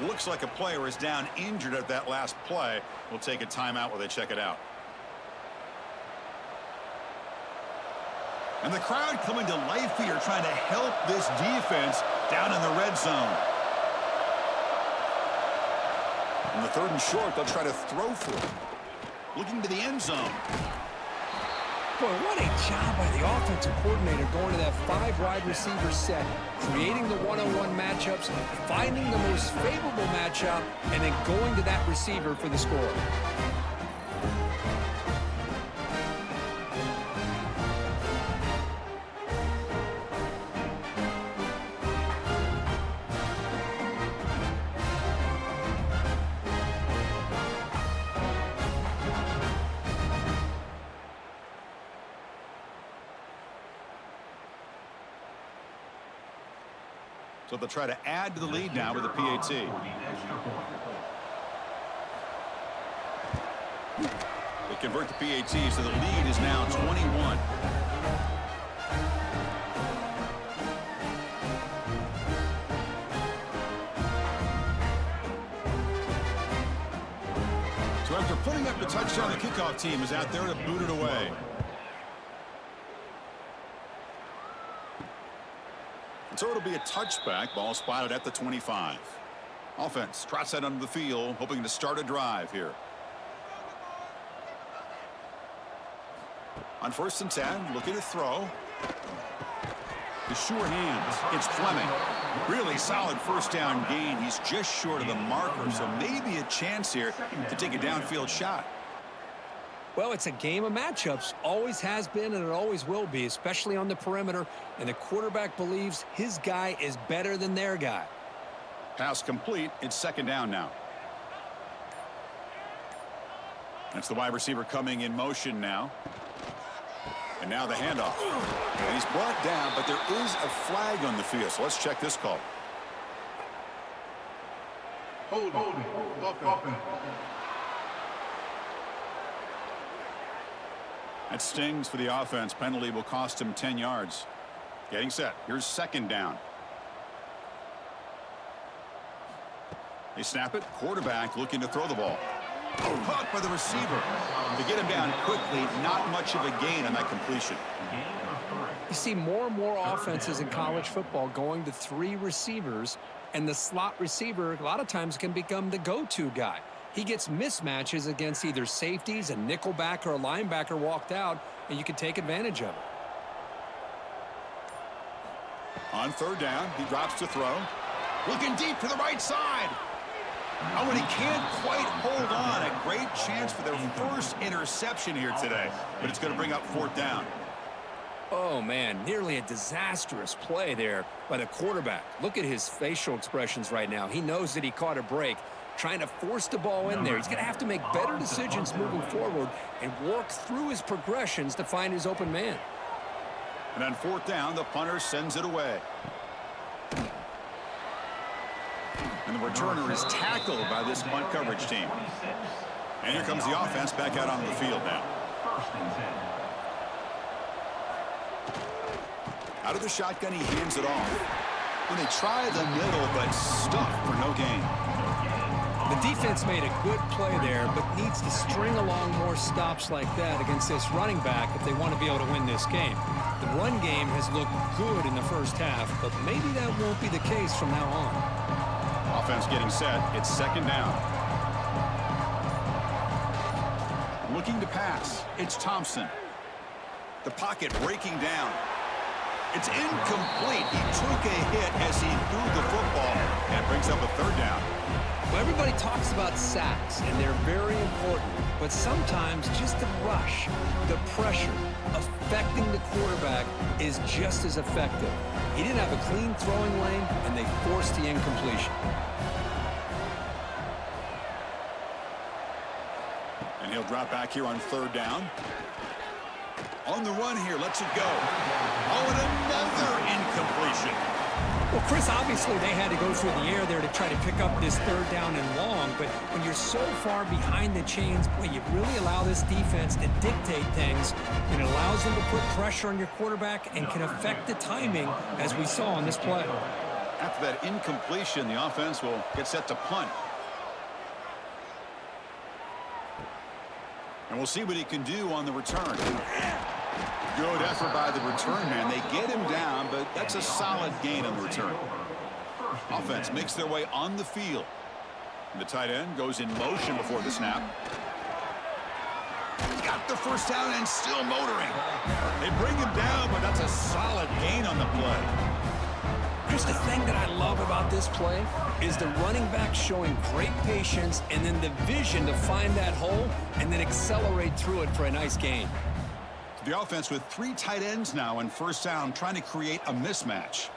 Looks like a player is down injured at that last play. We'll take a timeout while they check it out. And the crowd coming to life here, trying to help this defense down in the red zone. On the third and short, they'll try to throw for it. Looking to the end zone. Boy, what a job by the offensive coordinator going to that 5 wide receiver set, creating the one-on-one matchups, finding the most favorable matchup, and then going to that receiver for the score. So they'll try to add to the lead now with a PAT. They convert the PAT, so the lead is now 21. So after putting up the touchdown, the kickoff team is out there to boot it away. So it'll be a touchback. Ball spotted at the 25. Offense trots that under the field, hoping to start a drive here. On 1st and 10, looking to throw. The sure hands. It's Fleming. Really solid first down gain. He's just short of the marker, so maybe a chance here to take a downfield shot. Well, it's a game of matchups. Always has been and it always will be, especially on the perimeter. And the quarterback believes his guy is better than their guy. Pass complete. It's second down now. That's the wide receiver coming in motion now. And now the handoff. And he's brought down, but there is a flag on the field. So let's check this call. Hold it. That stings for the offense. Penalty will cost him 10 yards. Getting set. Here's second down. They snap it. Quarterback looking to throw the ball. Oh, caught by the receiver. To get him down quickly, not much of a gain on that completion. You see more and more offenses in college football going to 3 receivers, and the slot receiver a lot of times can become the go-to guy. He gets mismatches against either safeties, a nickelback, or a linebacker walked out, and you can take advantage of it. On third down, he drops to throw. Looking deep to the right side. Oh, and he can't quite hold on. A great chance for their first interception here today, but it's going to bring up fourth down. Oh, man, nearly a disastrous play there by the quarterback. Look at his facial expressions right now. He knows that he caught a break, trying to force the ball in there. He's going to have to make better decisions moving forward and work through his progressions to find his open man. And on fourth down, the punter sends it away. And the returner is tackled by this punt coverage team. And here comes the offense back out on the field now. Out of the shotgun, he hands it off. And they try the middle, but stuffed for no gain. The defense made a good play there, but needs to string along more stops like that against this running back if they want to be able to win this game. The run game has looked good in the first half, but maybe that won't be the case from now on. Offense getting set. It's second down. Looking to pass. It's Thompson. The pocket breaking down. It's incomplete. He took a hit as he threw the football. That brings up a third down. Well, everybody talks about sacks, and they're very important. But sometimes just the rush, the pressure, affecting the quarterback is just as effective. He didn't have a clean throwing lane, and they forced the incompletion. And he'll drop back here on third down. On the run here, lets it go. Oh, and another incompletion. Well, Chris, obviously they had to go through the air there to try to pick up this third down and long, but when you're so far behind the chains, boy, you really allow this defense to dictate things, and it allows them to put pressure on your quarterback and can affect the timing, as we saw on this play. After that incompletion, the offense will get set to punt. And we'll see what he can do on the return. Good effort by the return man. They get him down, but that's a solid gain on the return. Offense makes their way on the field. And the tight end goes in motion before the snap. Got the first down and still motoring. They bring him down, but that's a solid gain on the play. Chris, the thing that I love about this play is the running back showing great patience and then the vision to find that hole and then accelerate through it for a nice gain. The offense with 3 tight ends now in first down, trying to create a mismatch.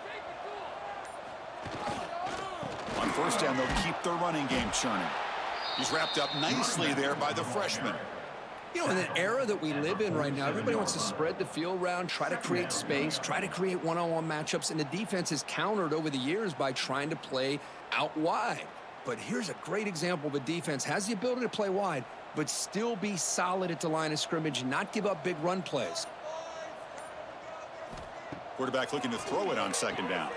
On first down, they'll keep their running game churning. He's wrapped up nicely there by the freshman. You know, in the era that we live in right now, everybody wants to spread the field around, try to create space, try to create one-on-one matchups, and the defense has countered over the years by trying to play out wide. But here's a great example of a defense has the ability to play wide, but still be solid at the line of scrimmage and not give up big run plays. Quarterback looking to throw it on second down.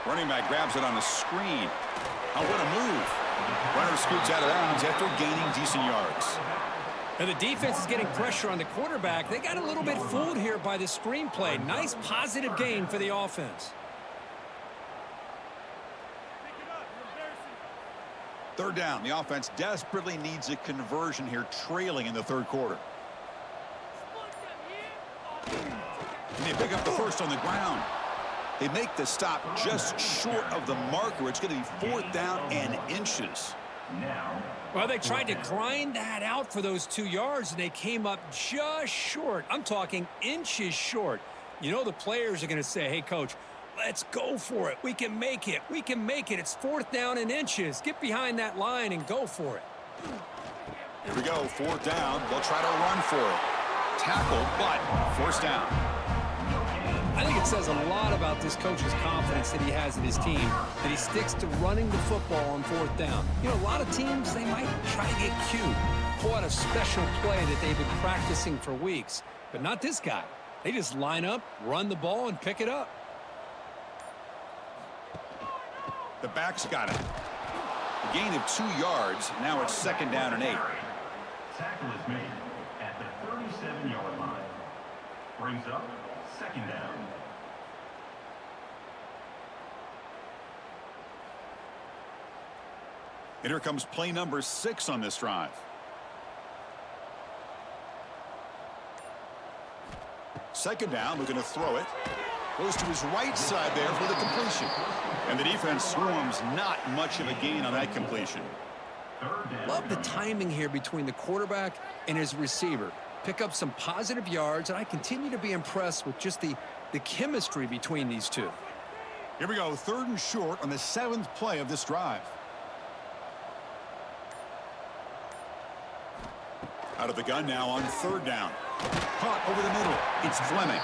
Running back grabs it on the screen. Oh, what a move. Runner scoots out of bounds after gaining decent yards. Now the defense is getting pressure on the quarterback. They got a little bit fooled here by the screenplay. Nice positive gain for the offense. Third down. The offense desperately needs a conversion here, trailing in the third quarter. And they pick up the first on the ground. They make the stop just short of the marker. It's going to be fourth down and inches. Well, they tried to grind that out for those 2 yards, and they came up just short. I'm talking inches short. You know the players are going to say, hey, Coach, let's go for it. We can make it. We can make it. It's fourth down and inches. Get behind that line and go for it. Here we go, fourth down. They'll try to run for it. Tackle, but first down. I think it says a lot about this coach's confidence that he has in his team, that he sticks to running the football on fourth down. You know, a lot of teams, they might try to get cute, pull out a special play that they've been practicing for weeks, but not this guy. They just line up, run the ball, and pick it up. The back's got it. A gain of 2 yards. Now it's 2nd down and 8. Tackle is made at the 37-yard line. Brings up 2nd down. And here comes play number 6 on this drive. Second down, looking to throw it. Goes to his right side there for the completion. And the defense swarms, not much of a gain on that completion. Love the timing here between the quarterback and his receiver. Pick up some positive yards, and I continue to be impressed with just the chemistry between these two. Here we go, 3rd and short on the 7th play of this drive. Out of the gun now on 3rd down. Caught over the middle. It's Fleming.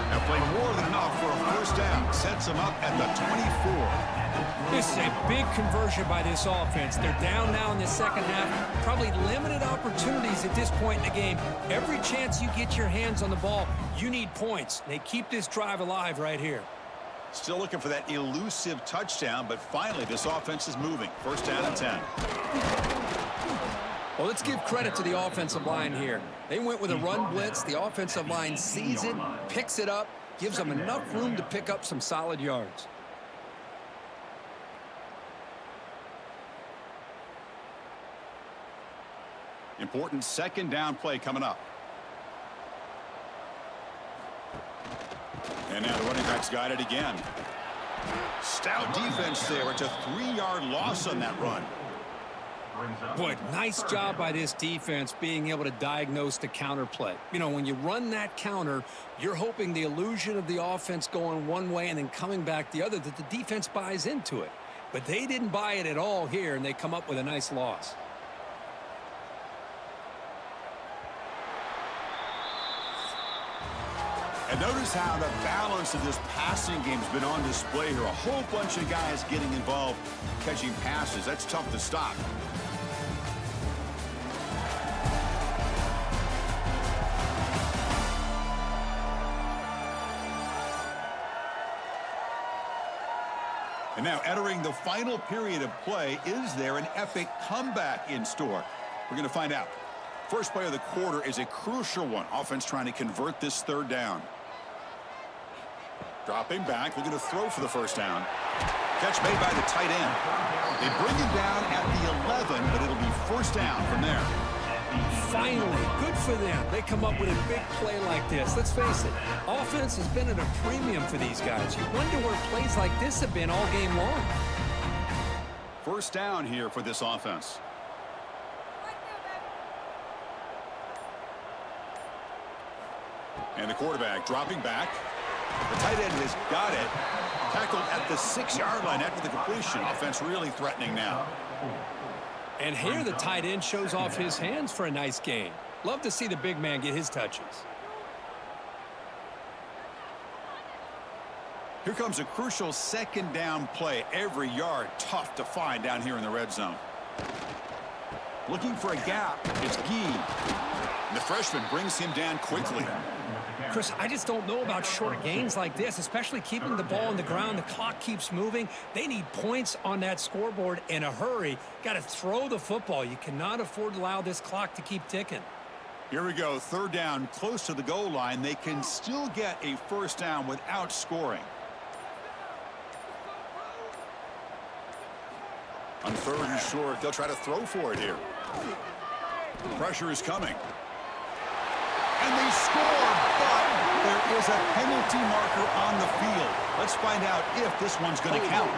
Now played more than enough for a 1st down. Sets him up at the 24. This is a big conversion by this offense. They're down now in the 2nd half. Probably limited opportunities at this point in the game. Every chance you get your hands on the ball, you need points. They keep this drive alive right here. Still looking for that elusive touchdown, but finally this offense is moving. 1st down and 10. Well, let's give credit to the offensive line here. They went with a run blitz. The offensive line sees it, picks it up, gives them enough room to pick up some solid yards. Important 2nd down play coming up. And now the running back's got it again. Stout defense there. It's a 3-yard loss on that run. Boy, nice job by this defense being able to diagnose the counter play. You know, when you run that counter, you're hoping the illusion of the offense going one way and then coming back the other, that the defense buys into it. But they didn't buy it at all here, and they come up with a nice loss. And notice how the balance of this passing game has been on display here. A whole bunch of guys getting involved catching passes. That's tough to stop. And now entering the final period of play, is there an epic comeback in store? We're going to find out. First play of the quarter is a crucial one. Offense trying to convert this 3rd down. Dropping back, looking to throw for the 1st down. Catch made by the tight end. They bring him down at the 11, but it'll be 1st down from there. Finally, good for them. They come up with a big play like this. Let's face it, offense has been at a premium for these guys. You wonder where plays like this have been all game long. 1st down here for this offense. And the quarterback dropping back. The tight end has got it. Tackled at the 6-yard line after the completion. Offense really threatening now. And here the tight end shows off his hands for a nice gain. Love to see the big man get his touches. Here comes a crucial 2nd down play. Every yard tough to find down here in the red zone. Looking for a gap. It's Gee. The freshman brings him down quickly. Chris, I just don't know about short gains like this, especially keeping the ball on the ground. The clock keeps moving. They need points on that scoreboard in a hurry. Got to throw the football. You cannot afford to allow this clock to keep ticking. Here we go. 3rd down, close to the goal line. They can still get a 1st down without scoring. On 3rd and short, they'll try to throw for it here. Pressure is coming. And they score, but there is a penalty marker on the field. Let's find out if this one's going to count.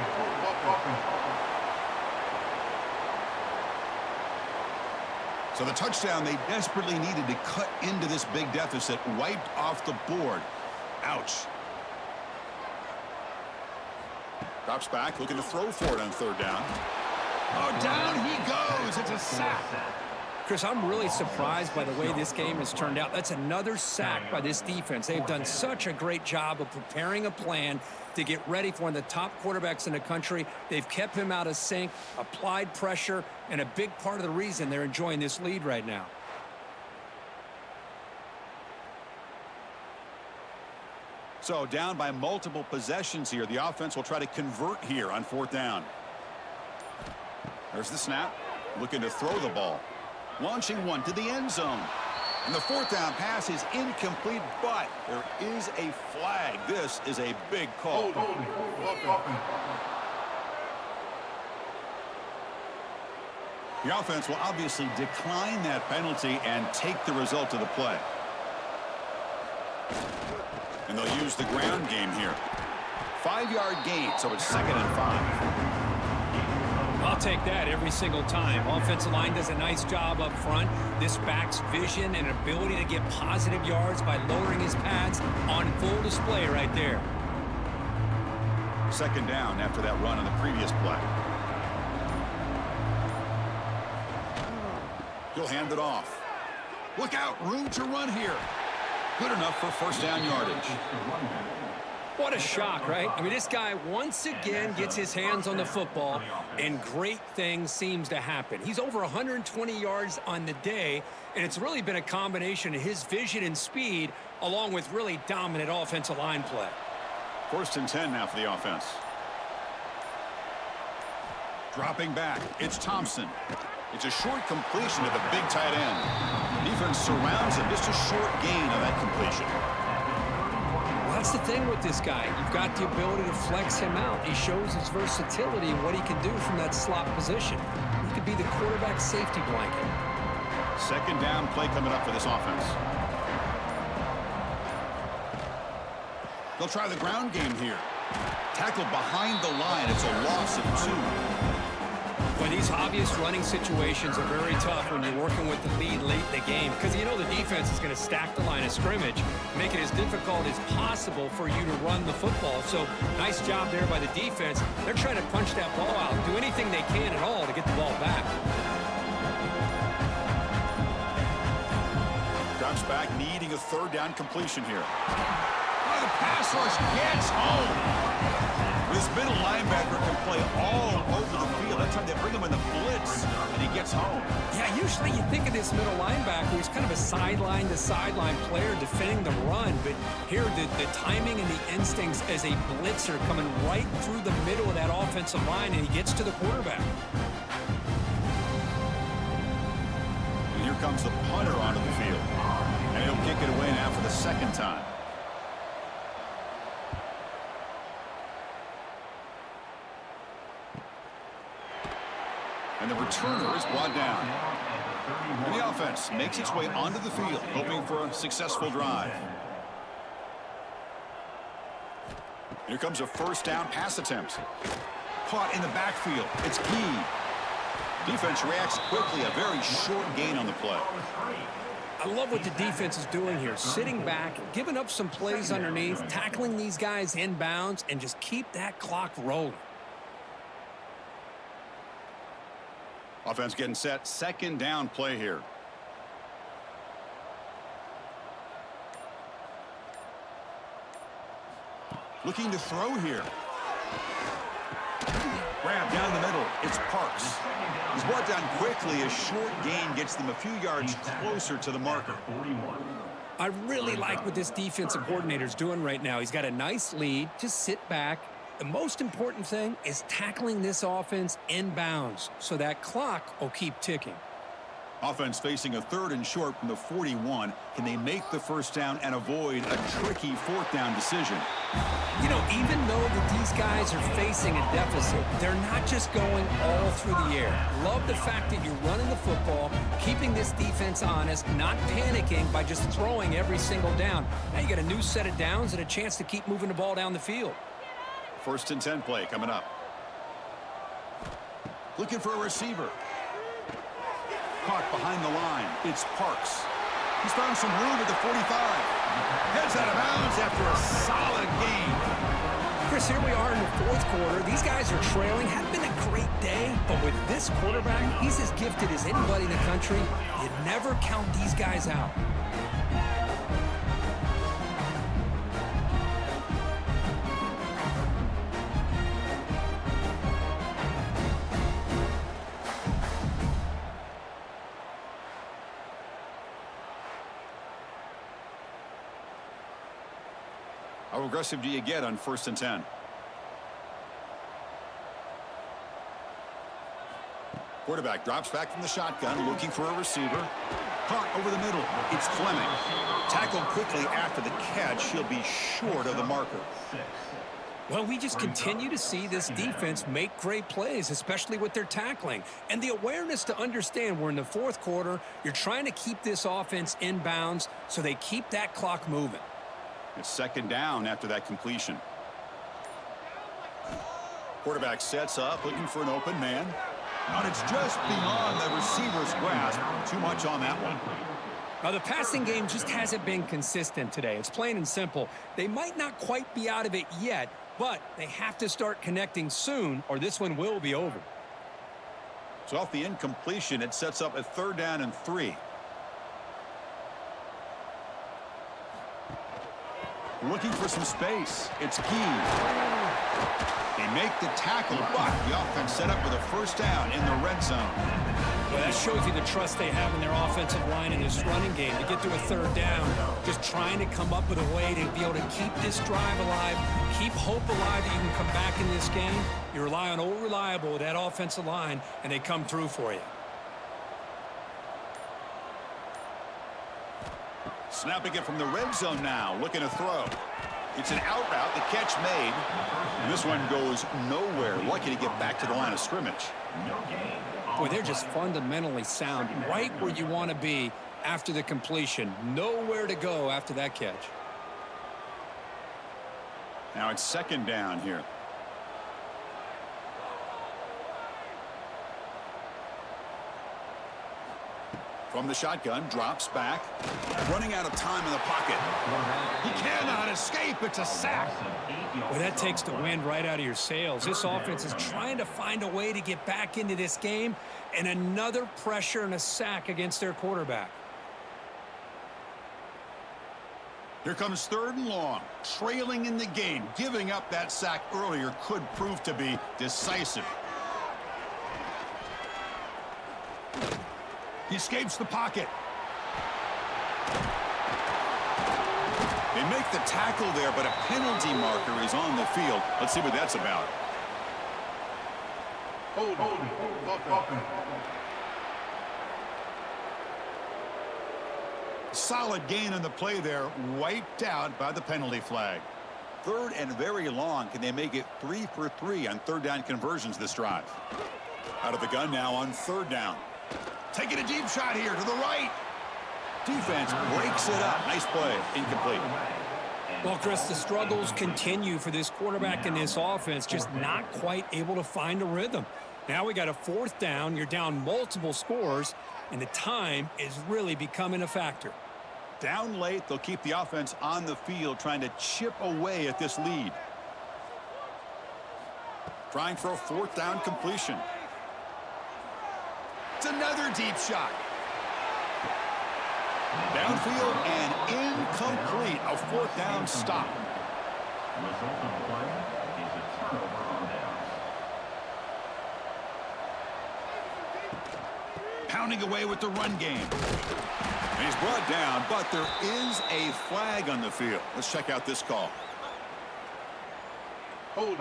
So the touchdown they desperately needed to cut into this big deficit wiped off the board. Ouch. Drops back, looking to throw for it on 3rd down. Oh, down he goes. It's a sack. Chris, I'm really surprised by the way this game has turned out. That's another sack by this defense. They've done such a great job of preparing a plan to get ready for one of the top quarterbacks in the country. They've kept him out of sync, applied pressure, and a big part of the reason they're enjoying this lead right now. So down by multiple possessions here. The offense will try to convert here on 4th down. There's the snap. Looking to throw the ball. Launching one to the end zone. And the 4th down pass is incomplete, but there is a flag. This is a big call. The offense will obviously decline that penalty and take the result of the play. And they'll use the ground game here. 5-yard gain, so it's 2nd and 5. I'll take that every single time. Offensive line does a nice job up front. This back's vision and ability to get positive yards by lowering his pads on full display right there. 2nd down after that run on the previous play. He'll hand it off. Look out, room to run here. Good enough for 1st down yardage. What a shock, right? I mean, this guy once again gets his hands on the football, and great things seems to happen. He's over 120 yards on the day, and it's really been a combination of his vision and speed, along with really dominant offensive line play. 1st and 10 now for the offense. Dropping back, it's Thompson. It's a short completion to the big tight end. Defense surrounds him. Just a short gain on that completion. That's the thing with this guy. You've got the ability to flex him out. He shows his versatility and what he can do from that slot position. He could be the quarterback safety blanket. 2nd down play coming up for this offense. They'll try the ground game here. Tackled behind the line. It's a loss of 2. But these obvious running situations are very tough when you're working with the lead late in the game, because you know the defense is going to stack the line of scrimmage, make it as difficult as possible for you to run the football. So nice job there by the defense. They're trying to punch that ball out, do anything they can at all to get the ball back. Drops back, needing a 3rd down completion here. Oh, the pass rush gets home. This middle linebacker can play all over the field. That time they bring him in the blitz, and he gets home. Yeah, usually you think of this middle linebacker, he's kind of a sideline-to-sideline player defending the run, but here the timing and the instincts as a blitzer coming right through the middle of that offensive line, and he gets to the quarterback. And here comes the punter onto the field, and he'll kick it away now for the 2nd time. And the returner is brought down. And the offense makes its way onto the field, hoping for a successful drive. Here comes a 1st down pass attempt. Caught in the backfield. It's key. Defense reacts quickly. A very short gain on the play. I love what the defense is doing here. Sitting back, giving up some plays underneath, tackling these guys inbounds, and just keep that clock rolling. Offense getting set. 2nd down play here. Looking to throw here. Grab down the middle. It's Parks. He's brought down quickly. A short gain gets them a few yards closer to the marker. I really like what this defensive coordinator is doing right now. He's got a nice lead. Just sit back. The most important thing is tackling this offense inbounds, so that clock will keep ticking. Offense facing a 3rd and short from the 41. Can they make the 1st down and avoid a tricky 4th down decision? You know, even though that these guys are facing a deficit, they're not just going all through the air. Love the fact that you're running the football, keeping this defense honest, not panicking by just throwing every single down. Now you got a new set of downs and a chance to keep moving the ball down the field. 1st and 10 play coming up. Looking for a receiver. Caught behind the line. It's Parks. He's found some room at the 45. Heads out of bounds after a solid gain. Chris, here we are in the 4th quarter. These guys are trailing. Hadn't been a great day, but with this quarterback, he's as gifted as anybody in the country. You never count these guys out. How aggressive do you get on 1st and 10? Quarterback drops back from the shotgun, looking for a receiver. Caught over the middle. It's Fleming. Tackled quickly after the catch. He'll be short of the marker. Well, we just continue to see this defense make great plays, especially with their tackling. And the awareness to understand we're in the 4th quarter, you're trying to keep this offense in bounds so they keep that clock moving. It's 2nd down after that completion. Quarterback sets up, looking for an open man. And it's just beyond the receiver's grasp. Too much on that one. Now, the passing game just hasn't been consistent today. It's plain and simple. They might not quite be out of it yet, but they have to start connecting soon, or this one will be over. So off the incompletion, it sets up a 3rd down and 3. Looking for some space. It's Gee. They make the tackle, but the offense set up with a 1st down in the red zone. Well, that shows you the trust they have in their offensive line in this running game to get to a 3rd down. Just trying to come up with a way to be able to keep this drive alive, keep hope alive that you can come back in this game. You rely on old reliable with that offensive line, and they come through for you. Snapping it from the red zone now, looking to throw. It's an out route, the catch made. And this one goes nowhere. Lucky to get back to the line of scrimmage. Boy, they're just fundamentally sound, right where you want to be after the completion. Nowhere to go after that catch. Now it's 2nd down here. From the shotgun, drops back. Running out of time in the pocket. He cannot escape. It's a sack. Well, that takes the wind right out of your sails. This offense is trying to find a way to get back into this game, and another pressure and a sack against their quarterback. Here comes 3rd and long. Trailing in the game. Giving up that sack earlier could prove to be decisive. He escapes the pocket. They make the tackle there, but a penalty marker is on the field. Let's see what that's about. Solid gain on the play there, wiped out by the penalty flag. 3rd and very long. Can they make it 3 for 3 on 3rd down conversions this drive? Out of the gun now on 3rd down. Taking a deep shot here to the right. Defense breaks it up. Nice play. Incomplete. Well, Chris, the struggles continue for this quarterback in this offense, just not quite able to find a rhythm. Now we got a 4th down. You're down multiple scores, and the time is really becoming a factor. Down late, they'll keep the offense on the field, trying to chip away at this lead. Trying for a 4th down completion. It's another deep shot. Downfield and incomplete. A 4th down stop. Result of the play is a turnover on downs. Pounding away with the run game. And he's brought down, but there is a flag on the field. Let's check out this call. Hold it.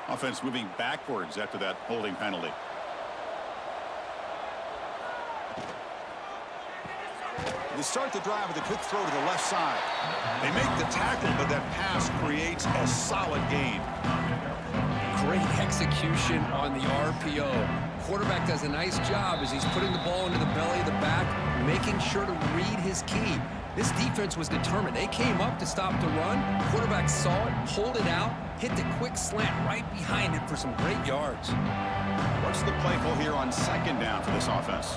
Offense moving backwards after that holding penalty. They start the drive with a quick throw to the left side. They make the tackle, but that pass creates a solid gain. Great execution on the RPO. Quarterback does a nice job as he's putting the ball into the belly of the back, making sure to read his key. This defense was determined. They came up to stop the run. Quarterback saw it, pulled it out, hit the quick slant right behind it for some great yards. What's the play call here on 2nd down for this offense?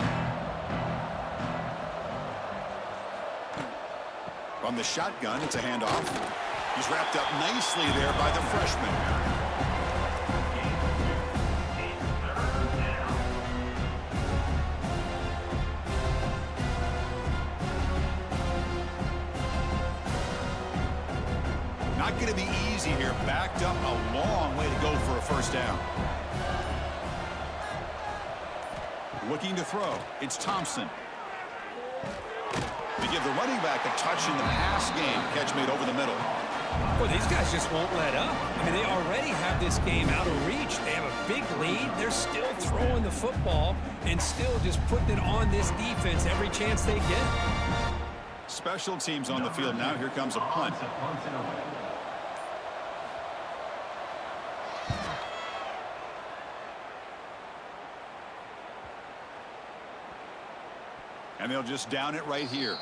From the shotgun, it's a handoff. He's wrapped up nicely there by the freshman. Not going to be easy here. Backed up a long way to go for a 1st down. Looking to throw. It's Thompson. To give the running back a touch in the pass game. Catch made over the middle. Well, these guys just won't let up. I mean, they already have this game out of reach. They have a big lead. They're still throwing the football and still just putting it on this defense every chance they get. Special teams on the field now. Here comes a punt. And they'll just down it right here.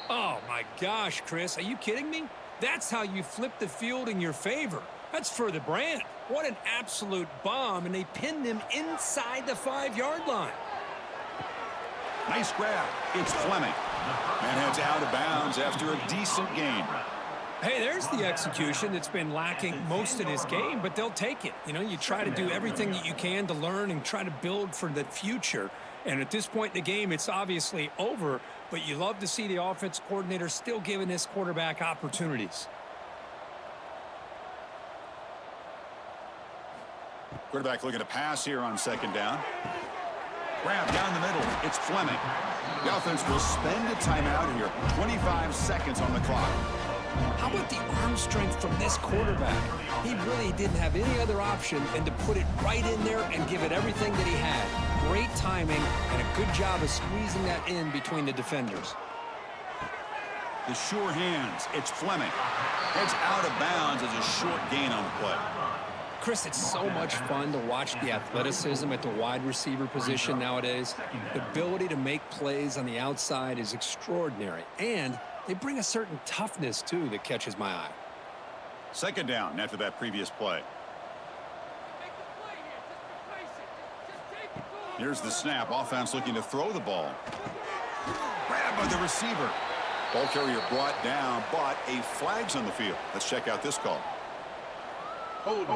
Oh, my gosh, Chris. Are you kidding me? That's how you flip the field in your favor. That's for the brand. What an absolute bomb, and they pinned him inside the 5-yard line. Nice grab. It's Fleming. And heads out of bounds after a decent gain. Hey, there's the execution that's been lacking most of this game, but they'll take it. You know, you try to do everything that you can to learn and try to build for the future. And at this point in the game, it's obviously over, but you love to see the offense coordinator still giving this quarterback opportunities. Quarterback looking to pass here on second down. Grab down the middle. It's Fleming. The offense will spend a timeout here. 25 seconds on the clock. How about the arm strength from this quarterback? He really didn't have any other option than to put it right in there and give it everything that he had. Great timing and a good job of squeezing that in between the defenders. The sure hands. It's Fleming. Heads out of bounds as a short gain on the play. Chris, it's so much fun to watch the athleticism at the wide receiver position nowadays. The ability to make plays on the outside is extraordinary, and they bring a certain toughness, too, that catches my eye. Second down after that previous play. Here's the snap. Offense looking to throw the ball. Grabbed by the receiver. Ball carrier brought down, but a flag's on the field. Let's check out this call. Hold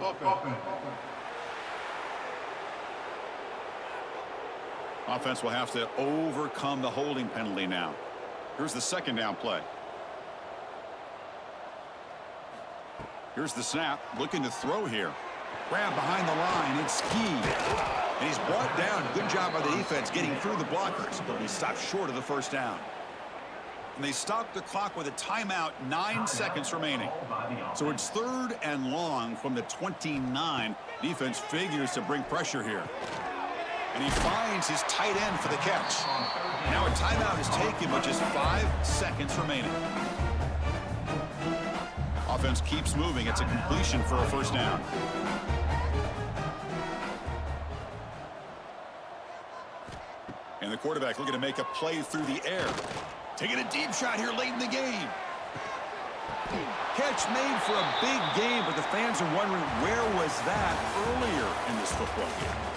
offense. Offense will have to overcome the holding penalty now. Here's the second down play. Here's the snap. Looking to throw here. Grab behind the line. It's Ski. And he's brought down. Good job by the defense getting through the blockers. But he stopped short of the first down. And they stopped the clock with a timeout, 9 seconds remaining. So it's 3rd and long from the 29. Defense figures to bring pressure here. And he finds his tight end for the catch. Now a timeout is taken with just 5 seconds remaining. Offense keeps moving. It's a completion for a first down. And the quarterback looking to make a play through the air. Taking a deep shot here late in the game. Catch made for a big game, but the fans are wondering where was that earlier in this football game.